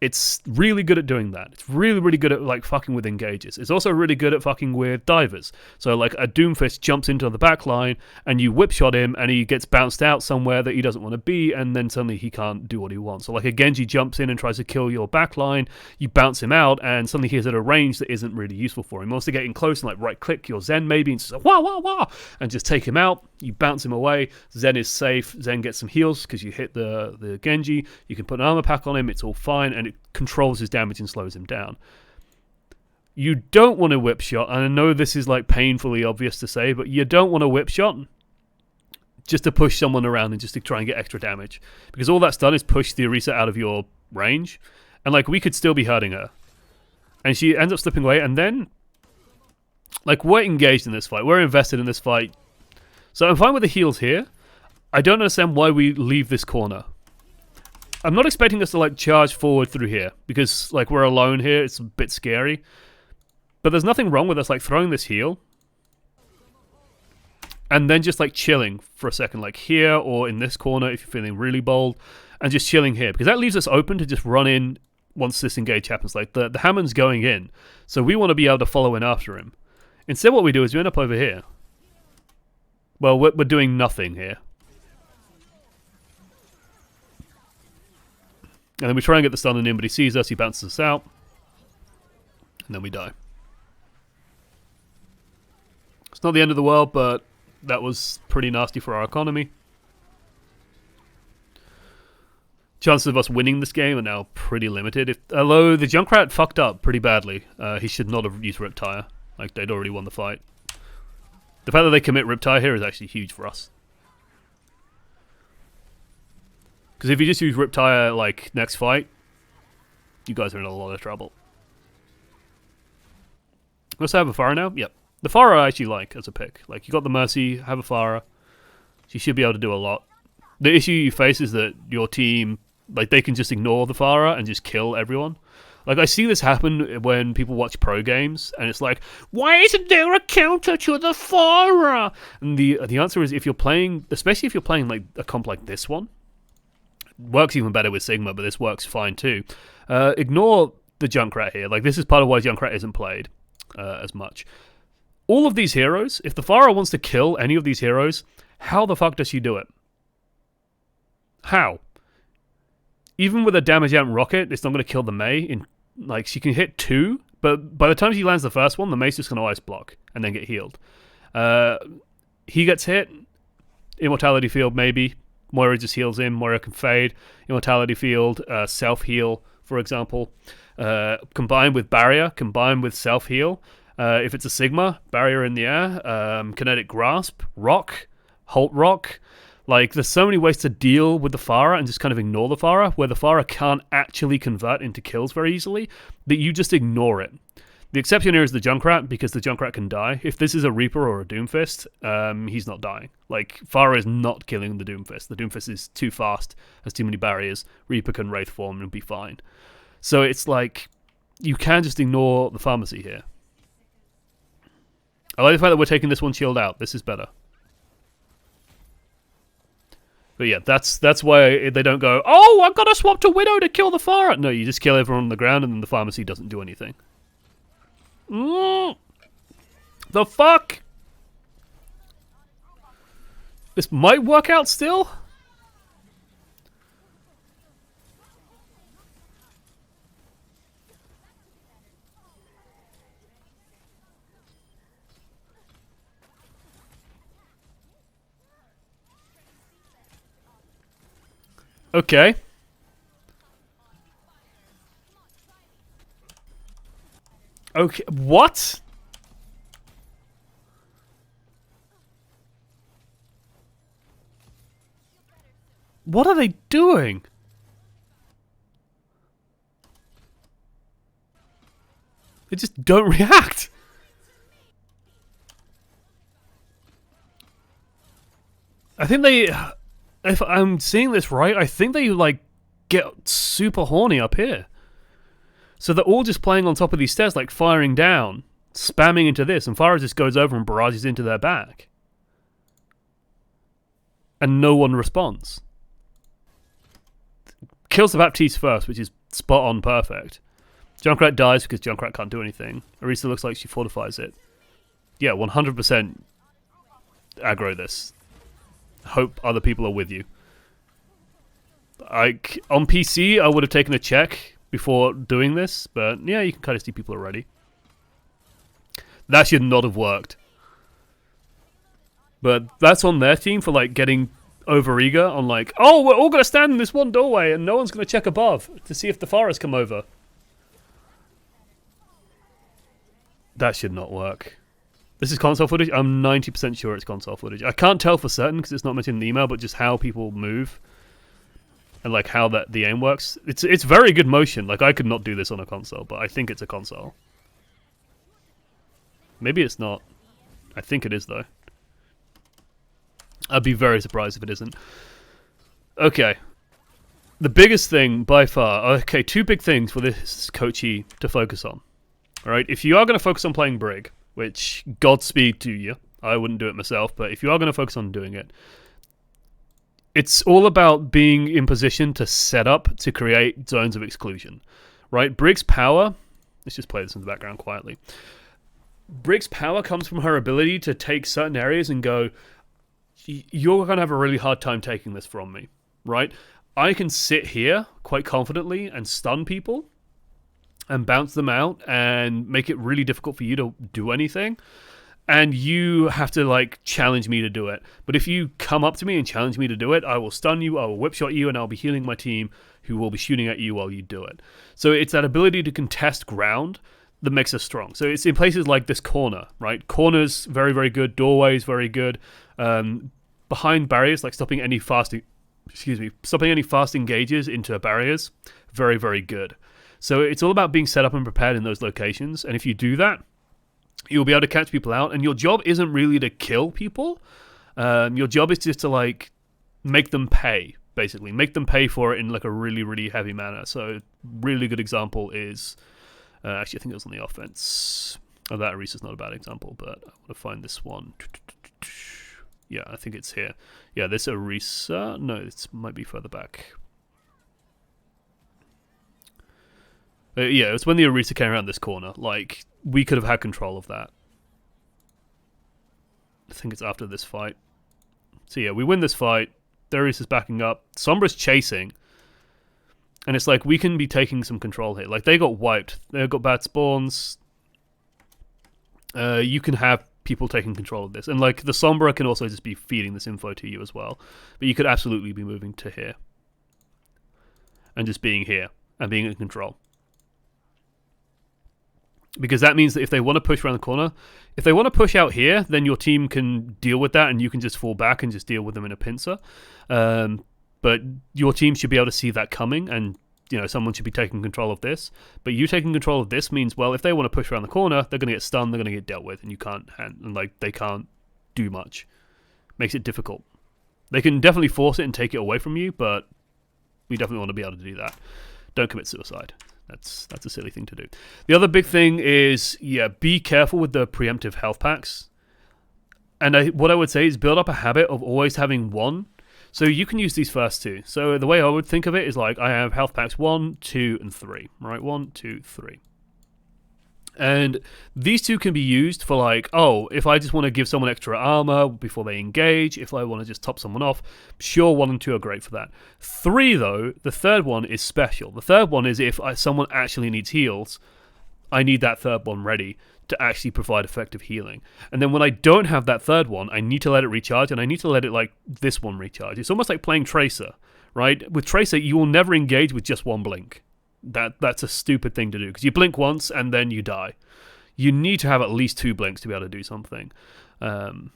It's really good at doing that. It's really, really good at like fucking with engages. It's also really good at fucking with divers. So like a Doomfist jumps into the back line and you whip shot him and he gets bounced out somewhere that he doesn't want to be, and then suddenly he can't do what he wants. So like a Genji jumps in and tries to kill your back line, you bounce him out, and suddenly he's at a range that isn't really useful for him. He wants to get in close and like right click your Zen maybe and just like wah wah wah and just take him out. You bounce him away. Zen is safe. Zen gets some heals because you hit the Genji. You can put an armor pack on him. It's all fine, and it controls his damage and slows him down. You don't want a whip shot, and I know this is like painfully obvious to say, but you don't want a whip shot just to push someone around and just to try and get extra damage, because all that's done is push the Orisa out of your range, and like we could still be hurting her, and she ends up slipping away, and then like we're engaged in this fight, we're invested in this fight, so I'm fine with the heals here. I don't understand why we leave this corner. I'm not expecting us to like charge forward through here, because like we're alone here, it's a bit scary. But there's nothing wrong with us like throwing this heal and then just like chilling for a second, like here or in this corner if you're feeling really bold, and just chilling here, because that leaves us open to just run in once this engage happens. Like the Hammond's going in, so we want to be able to follow in after him. Instead what we do is we end up over here. Well, we're doing nothing here. And then we try and get the stun on him, but he sees us, he bounces us out, and then we die. It's not the end of the world, but that was pretty nasty for our economy. Chances of us winning this game are now pretty limited. Although the Junkrat fucked up pretty badly. He should not have used Riptire. Like, they'd already won the fight. The fact that they commit Riptire here is actually huge for us. Because if you just use Riptire, like, next fight, you guys are in a lot of trouble. Let's have a Pharah now? Yep. The Pharah I actually like as a pick. Like, you got the Mercy, have a Pharah. She should be able to do a lot. The issue you face is that your team, like, they can just ignore the Pharah and just kill everyone. Like, I see this happen when people watch pro games, and it's like, why isn't there a counter to the Pharah? And the answer is, if you're playing, especially if you're playing, like, a comp like this one, works even better with Sigma, but this works fine too. Ignore the Junkrat here. Like, this is part of why Junkrat isn't played as much. All of these heroes, if the Pharah wants to kill any of these heroes, how the fuck does she do it? How? Even with a damage out rocket, it's not going to kill the Mei. Like, she can hit 2, but by the time she lands the first one, the Mei's just going to ice block and then get healed. He gets hit. Immortality field, maybe. Moira just heals him. Moira can fade. Immortality field, self-heal, for example. Combined with barrier, combined with self-heal. If it's a Sigma, barrier in the air. Kinetic grasp, rock, halt rock. Like, there's so many ways to deal with the Pharah and just kind of ignore the Pharah, where the Pharah can't actually convert into kills very easily, that you just ignore it. The exception here is the Junkrat, because the Junkrat can die. If this is a Reaper or a Doomfist, he's not dying. Like, Pharah is not killing the Doomfist. The Doomfist is too fast, has too many barriers. Reaper can Wraith form and be fine. So it's like, you can just ignore the pharmacy here. I like the fact that we're taking this one shield out. This is better. But yeah, that's why they don't go, oh, I've got to swap to Widow to kill the Pharah. No, you just kill everyone on the ground and then the pharmacy doesn't do anything. The fuck? This might work out still? Okay. Okay, what? What are they doing? They just don't react. I think they, if I'm seeing this right, I think they like get super horny up here. So they're all just playing on top of these stairs, like firing down, spamming into this, and Pharah just goes over and barrages into their back. And no one responds. Kills the Baptiste first, which is spot on perfect. Junkrat dies because Junkrat can't do anything. Orisa looks like she fortifies it. Yeah, 100% aggro this. Hope other people are with you. On PC, I would have taken a check before doing this, but yeah, you can kind of see people already. That should not have worked. But that's on their team for like getting over-eager on like, oh, we're all going to stand in this one doorway and no one's going to check above to see if the Pharahs come over. That should not work. This is console footage? I'm 90% sure it's console footage. I can't tell for certain because it's not mentioned in the email, but just how people move and like how the aim works. It's very good motion. Like I could not do this on a console, but I think it's a console. Maybe it's not. I think it is though. I'd be very surprised if it isn't. Okay. The biggest thing by far. Okay, two big things for this coachy to focus on. Alright, if you are going to focus on playing Brig, which Godspeed to you. I wouldn't do it myself, but if you are going to focus on doing it, it's all about being in position to set up to create zones of exclusion, right? Brig's power, let's just play this in the background quietly. Brig's power comes from her ability to take certain areas and go, you're going to have a really hard time taking this from me, right? I can sit here quite confidently and stun people and bounce them out and make it really difficult for you to do anything. And you have to like challenge me to do it. But if you come up to me and challenge me to do it, I will stun you, I will whip shot you, and I'll be healing my team who will be shooting at you while you do it. So it's that ability to contest ground that makes us strong. So it's in places like this corner, right? Corners, very, very good. Doorways, very good. Behind barriers, like stopping any fast engages into barriers, very, very good. So it's all about being set up and prepared in those locations. And if you do that, you'll be able to catch people out. And your job isn't really to kill people. Your job is just to like make them pay, basically. Make them pay for it in like a really, really heavy manner. So really good example is, actually I think it was on the offense. Oh, that Arisa's not a bad example, but I want to find this one. Yeah, I think it's here. Yeah, this Orisa. No, it might be further back. Yeah, it was when the Orisa came around this corner. Like, we could have had control of that. I think it's after this fight. So yeah, we win this fight. Darius backing up. Sombra's chasing. And it's like, we can be taking some control here. Like, they got wiped. They got bad spawns. You can have people taking control of this. And like, the Sombra can also just be feeding this info to you as well. But you could absolutely be moving to here. And just being here. And being in control. because that means that if they want to push around the corner, if they want to push out here, then your team can deal with that and you can just fall back and just deal with them in a pincer. But your team should be able to see that coming, and someone should be taking control of this. But you taking control of this means, well, if they want to push around the corner, they're going to get stunned, they're going to get dealt with, and they can't do much. Makes it difficult. They can definitely force it and take it away from you, but we definitely want to be able to do that. Don't commit suicide. That's a silly thing to do. The other big thing is, be careful with the preemptive health packs. And what I would say is build up a habit of always having one. So you can use these first two. So the way I would think of it is like I have health packs 1, 2, and 3. Right? 1, 2, 3. And these two can be used for like, if I just want to give someone extra armor before they engage, if I want to just top someone off, sure, 1 and 2 are great for that. 3, though, the third one is special. The third one is if someone actually needs heals, I need that third one ready to actually provide effective healing. And then when I don't have that third one, I need to let it recharge, and I need to let it like this one recharge. It's almost like playing Tracer, right? With Tracer, you will never engage with just one blink. That's a stupid thing to do, because you blink once and then you die. You need to have at least 2 blinks to be able to do something. And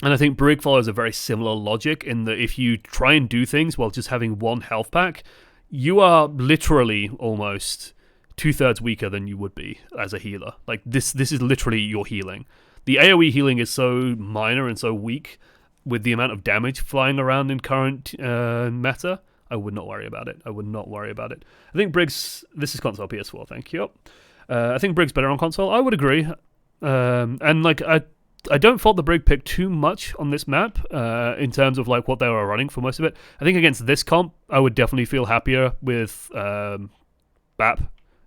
I think Brig follows a very similar logic in that if you try and do things while just having 1 health pack, you are literally almost 2/3 weaker than you would be as a healer. Like this is literally your healing. The AoE healing is so minor and so weak with the amount of damage flying around in current meta. I would not worry about it. I think Brig's... This is console PS4, thank you. I think Brig's better on console. I would agree. And like I don't fault the Brig pick too much on this map in terms of like what they were running for most of it. I think against this comp, I would definitely feel happier with BAP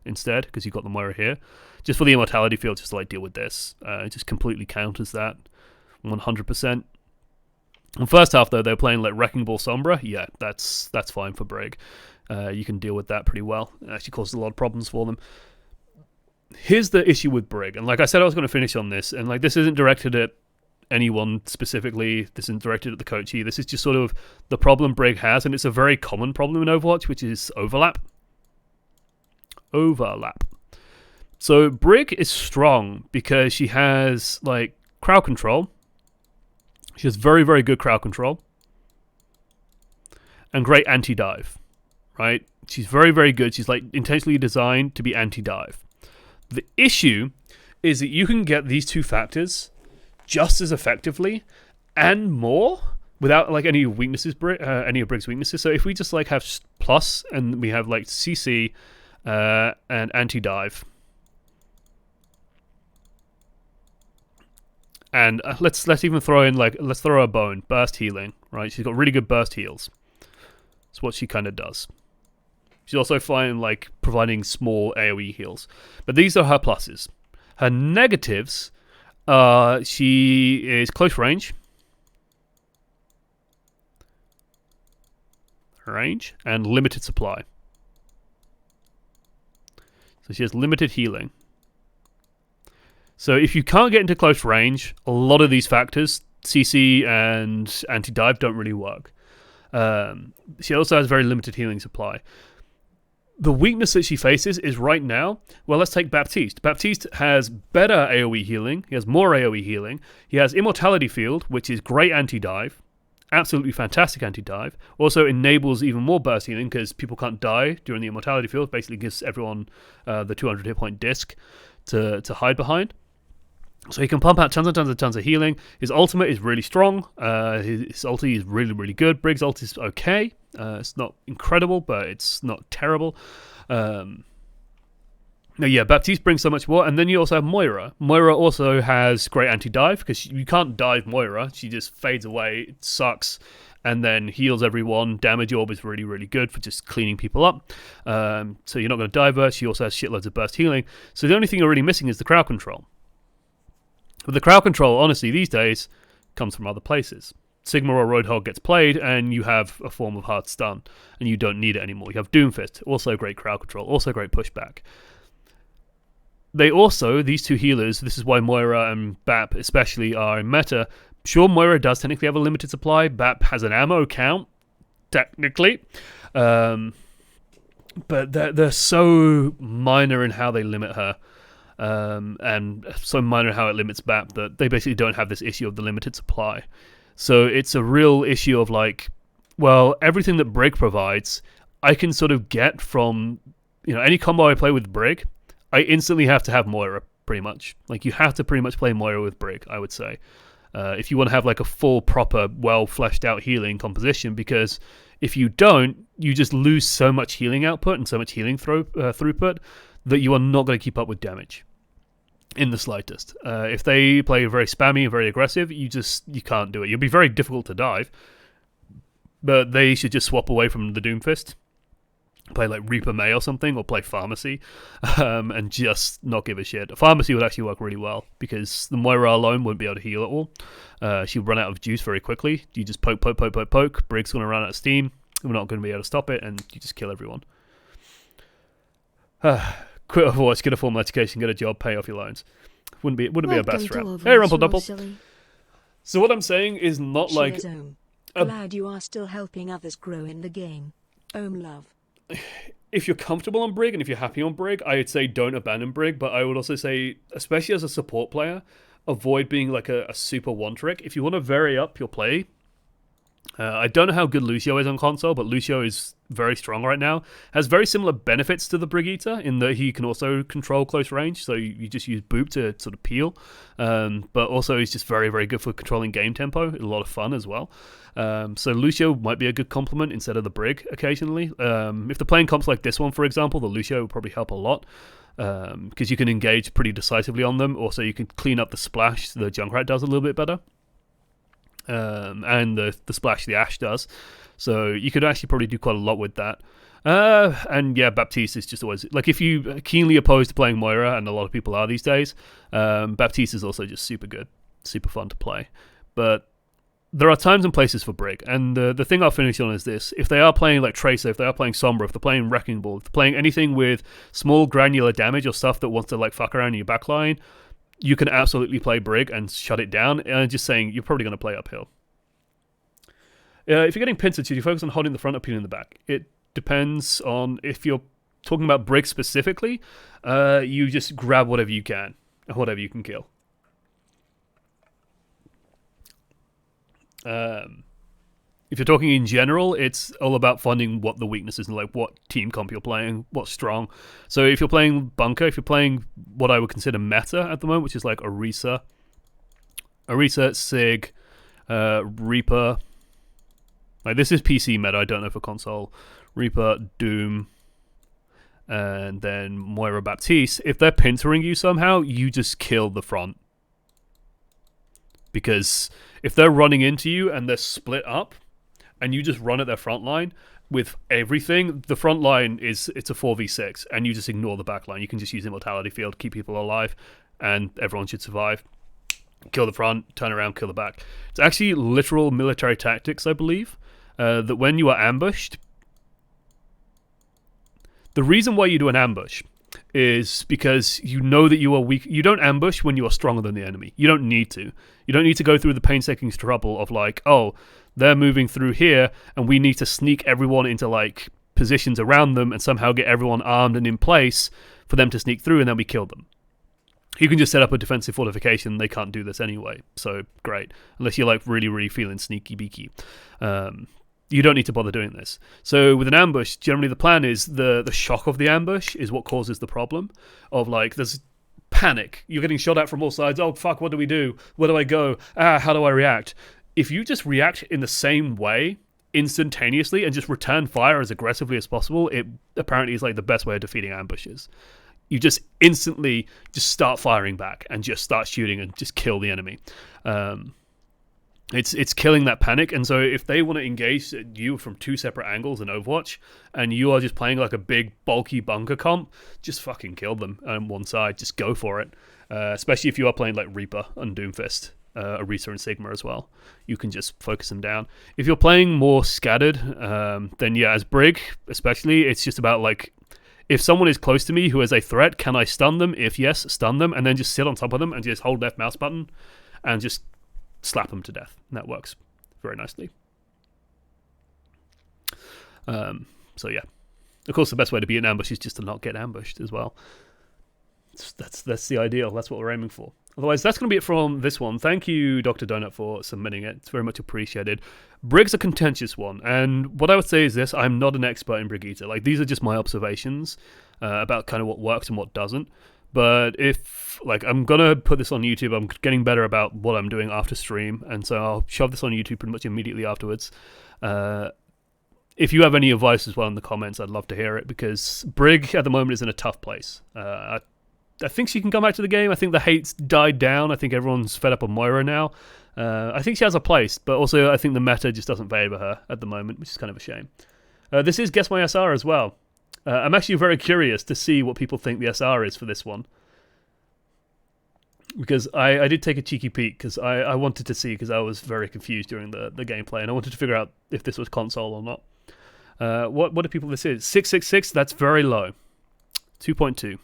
instead, because you've got the Moira here. Just for the immortality field, just to like deal with this. It just completely counters that 100%. In the first half, though, they were playing like Wrecking Ball Sombra. Yeah, that's fine for Brig. You can deal with that pretty well. It actually causes a lot of problems for them. Here's the issue with Brig, and like I said, I was going to finish on this, and like this isn't directed at anyone specifically. This isn't directed at the coachee. This is just sort of the problem Brig has, and it's a very common problem in Overwatch, which is overlap. So Brig is strong because she has like crowd control. She has very, very good crowd control and great anti-dive, right? She's very, very good. She's like intentionally designed to be anti-dive. The issue is that you can get these 2 factors just as effectively and more without like any weaknesses, any of Brig's weaknesses. So if we just like have plus and we have like CC and anti-dive, and let's even throw in like, let's throw a bone, burst healing, right? She's got really good burst heals. That's what she kind of does. She's also fine like providing small AoE heals. But these are her pluses. Her negatives, she is close range, and limited supply. So she has limited healing. So if you can't get into close range, a lot of these factors, CC and anti-dive, don't really work. She also has very limited healing supply. The weakness that she faces is right now, well, let's take Baptiste. Baptiste has better AoE healing. He has more AoE healing. He has Immortality Field, which is great anti-dive. Absolutely fantastic anti-dive. Also enables even more burst healing because people can't die during the Immortality Field. Basically gives everyone the 200 hit point disc to hide behind. So he can pump out tons and tons and tons of healing. His ultimate is really strong. His ulti is really, really good. Brig's ult is okay. It's not incredible, but it's not terrible. Baptiste brings so much more. And then you also have Moira. Moira also has great anti-dive because you can't dive Moira. She just fades away. It sucks. And then heals everyone. Damage orb is really, really good for just cleaning people up. So you're not going to dive her. She also has shitloads of burst healing. So the only thing you're really missing is the crowd control. But the crowd control, honestly, these days, comes from other places. Sigma or Roadhog gets played, and you have a form of hard stun, and you don't need it anymore. You have Doomfist, also great crowd control, also great pushback. They also, these 2 healers, this is why Moira and BAP especially are in meta. Sure, Moira does technically have a limited supply. BAP has an ammo count, technically. But they're so minor in how they limit her. and so minor how it limits BAP that they basically don't have this issue of the limited supply. So it's a real issue of like, well, everything that Brig provides, I can sort of get from, any combo I play with Brig, I instantly have to have Moira, pretty much. Like, you have to pretty much play Moira with Brig, I would say. If you want to have like a full, proper, well fleshed out healing composition, because if you don't, you just lose so much healing output and so much healing throughput that you are not going to keep up with damage in the slightest. If they play very spammy and very aggressive, you can't do it. You'll be very difficult to dive, but they should just swap away from the Doomfist, play like Reaper May or something, or play Pharmacy, and just not give a shit. Pharmacy would actually work really well, because the Moira alone wouldn't be able to heal at all. She'll run out of juice very quickly. You just poke. Brig's going to run out of steam. We're not going to be able to stop it, and you just kill everyone. Quit Overwatch, get a formal education, get a job, pay off your loans. Wouldn't be our best strat. Hey, Rumple Double. So what I'm saying is not like... Glad you are still helping others grow in the game. Love. If you're comfortable on Brig and if you're happy on Brig, I would say don't abandon Brig, but I would also say, especially as a support player, avoid being like a super one-trick. If you want to vary up your play, I don't know how good Lucio is on console, but Lucio is very strong right now. Has very similar benefits to the Brig Eater in that he can also control close range, so you just use Boop to sort of peel. But also he's just very, very good for controlling game tempo. A lot of fun as well. So Lucio might be a good complement instead of the Brig occasionally. If they're playing comps like this one, for example, the Lucio will probably help a lot, because you can engage pretty decisively on them. Also, you can clean up the splash the Junkrat does a little bit better. And the splash the Ashe does. So you could actually probably do quite a lot with that. And yeah, Baptiste is just always... Like, if you keenly opposed to playing Moira, and a lot of people are these days, Baptiste is also just super good. Super fun to play. But there are times and places for Brig. And the thing I'll finish on is this. If they are playing like Tracer, if they are playing Sombra, if they're playing Wrecking Ball, if they're playing anything with small granular damage or stuff that wants to like fuck around in your backline, you can absolutely play Brig and shut it down. And I'm just saying, you're probably going to play uphill. If you're getting pincered, should you focus on holding the front or peeling the back? It depends on if you're talking about Brig specifically. You just grab whatever you can, whatever you can kill. If you're talking in general, it's all about finding what the weaknesses and like what team comp you're playing, what's strong. So if you're playing Bunker, if you're playing what I would consider meta at the moment, which is like Orisa, Sig, Reaper. Like, this is PC meta, I don't know for console. Reaper, Doom, and then Moira Baptiste. If they're pintering you somehow, you just kill the front. Because if they're running into you and they're split up, and you just run at their front line with everything, the front line it's a 4v6, and you just ignore the back line. You can just use Immortality Field, keep people alive, and everyone should survive. Kill the front, turn around, kill the back. It's actually literal military tactics, I believe. That when you are ambushed, the reason why you do an ambush is because you know that you are weak. You don't ambush when you are stronger than the enemy. You don't need to. You don't need to go through the painstaking trouble of like, oh, they're moving through here, and we need to sneak everyone into like positions around them and somehow get everyone armed and in place for them to sneak through, and then we kill them. You can just set up a defensive fortification. They can't do this anyway, so great. Unless you're like really, really feeling sneaky beaky. You don't need to bother doing this. So with an ambush, generally the plan is the shock of the ambush is what causes the problem. Of like, there's panic. You're getting shot at from all sides. Oh, fuck, what do we do? Where do I go? How do I react? If you just react in the same way, instantaneously, and just return fire as aggressively as possible, it apparently is like the best way of defeating ambushes. You just instantly just start firing back and just start shooting and just kill the enemy. It's killing that panic, and so if they want to engage you from two separate angles in Overwatch, and you are just playing like a big bulky bunker comp, just fucking kill them on one side. Just go for it. Especially if you are playing like Reaper and Doomfist, Orisa and Sigma as well. You can just focus them down. If you're playing more scattered, then yeah, as Brig especially, it's just about like, if someone is close to me who is a threat, can I stun them? If yes, stun them, and then just sit on top of them and just hold left mouse button and just slap them to death. And that works very nicely. So yeah. Of course, the best way to be an ambush is just to not get ambushed as well. That's the ideal. That's what we're aiming for. Otherwise, that's going to be it from this one. Thank you, Dr. Donut, for submitting it. It's very much appreciated. Brig's a contentious one, and what I would say is this: I'm not an expert in Brig Eater. Like, these are just my observations about kind of what works and what doesn't. But if, like, I'm going to put this on YouTube, I'm getting better about what I'm doing after stream, and so I'll shove this on YouTube pretty much immediately afterwards. If you have any advice as well in the comments, I'd love to hear it, because Brig at the moment is in a tough place. I think she can come back to the game. I think the hate's died down. I think everyone's fed up on Moira now. I think she has a place, but also I think the meta just doesn't favour her at the moment, which is kind of a shame. This is Guess My SR as well. I'm actually very curious to see what people think the SR is for this one. Because I did take a cheeky peek, because I wanted to see, because I was very confused during the gameplay, and I wanted to figure out if this was console or not. What do people this is? 666, that's very low. 2.2.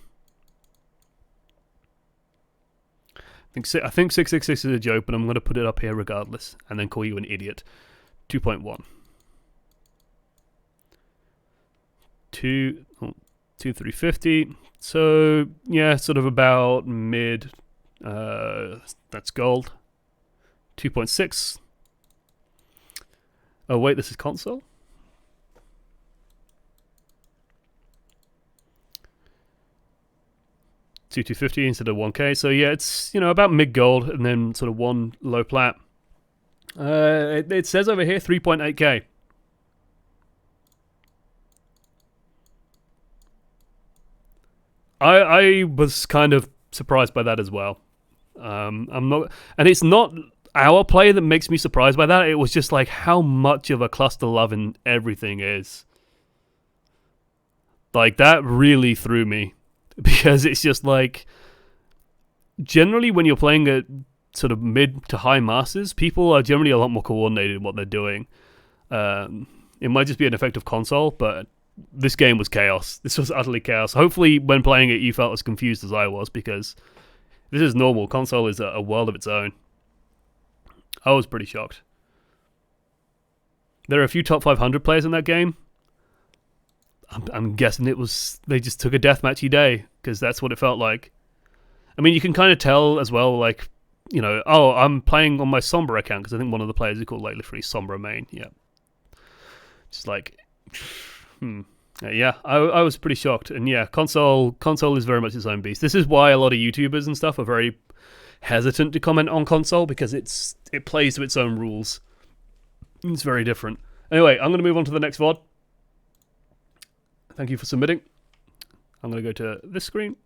I think 666 is a joke, but I'm going to put it up here regardless, and then call you an idiot. 2.1. 350. So, yeah, sort of about mid. That's gold. 2.6. Oh, wait, this is console? $250 instead of 1K. So yeah, it's, about mid gold and then sort of one low plat. It says over here 3.8K. I was kind of surprised by that as well. I'm not, and it's not our play that makes me surprised by that. It was just like how much of a cluster love in everything is. Like, that really threw me. Because it's just like, generally when you're playing at sort of mid to high masters, people are generally a lot more coordinated in what they're doing. It might just be an effect of console, but this game was chaos. This was utterly chaos. Hopefully when playing it you felt as confused as I was, because this is normal. Console is a world of its own. I was pretty shocked. There are a few top 500 players in that game. I'm guessing they just took a deathmatchy day, because that's what it felt like. I mean, you can kind of tell as well, like, I'm playing on my Sombra account, because I think one of the players is called, like, literally Sombra main. Yeah. Just like, yeah, I was pretty shocked. And yeah, console is very much its own beast. This is why a lot of YouTubers and stuff are very hesitant to comment on console, because it plays to its own rules. It's very different. Anyway, I'm going to move on to the next VOD. Thank you for submitting. I'm going to go to this screen,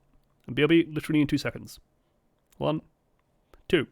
and BRB literally in 2 seconds. 1, 2.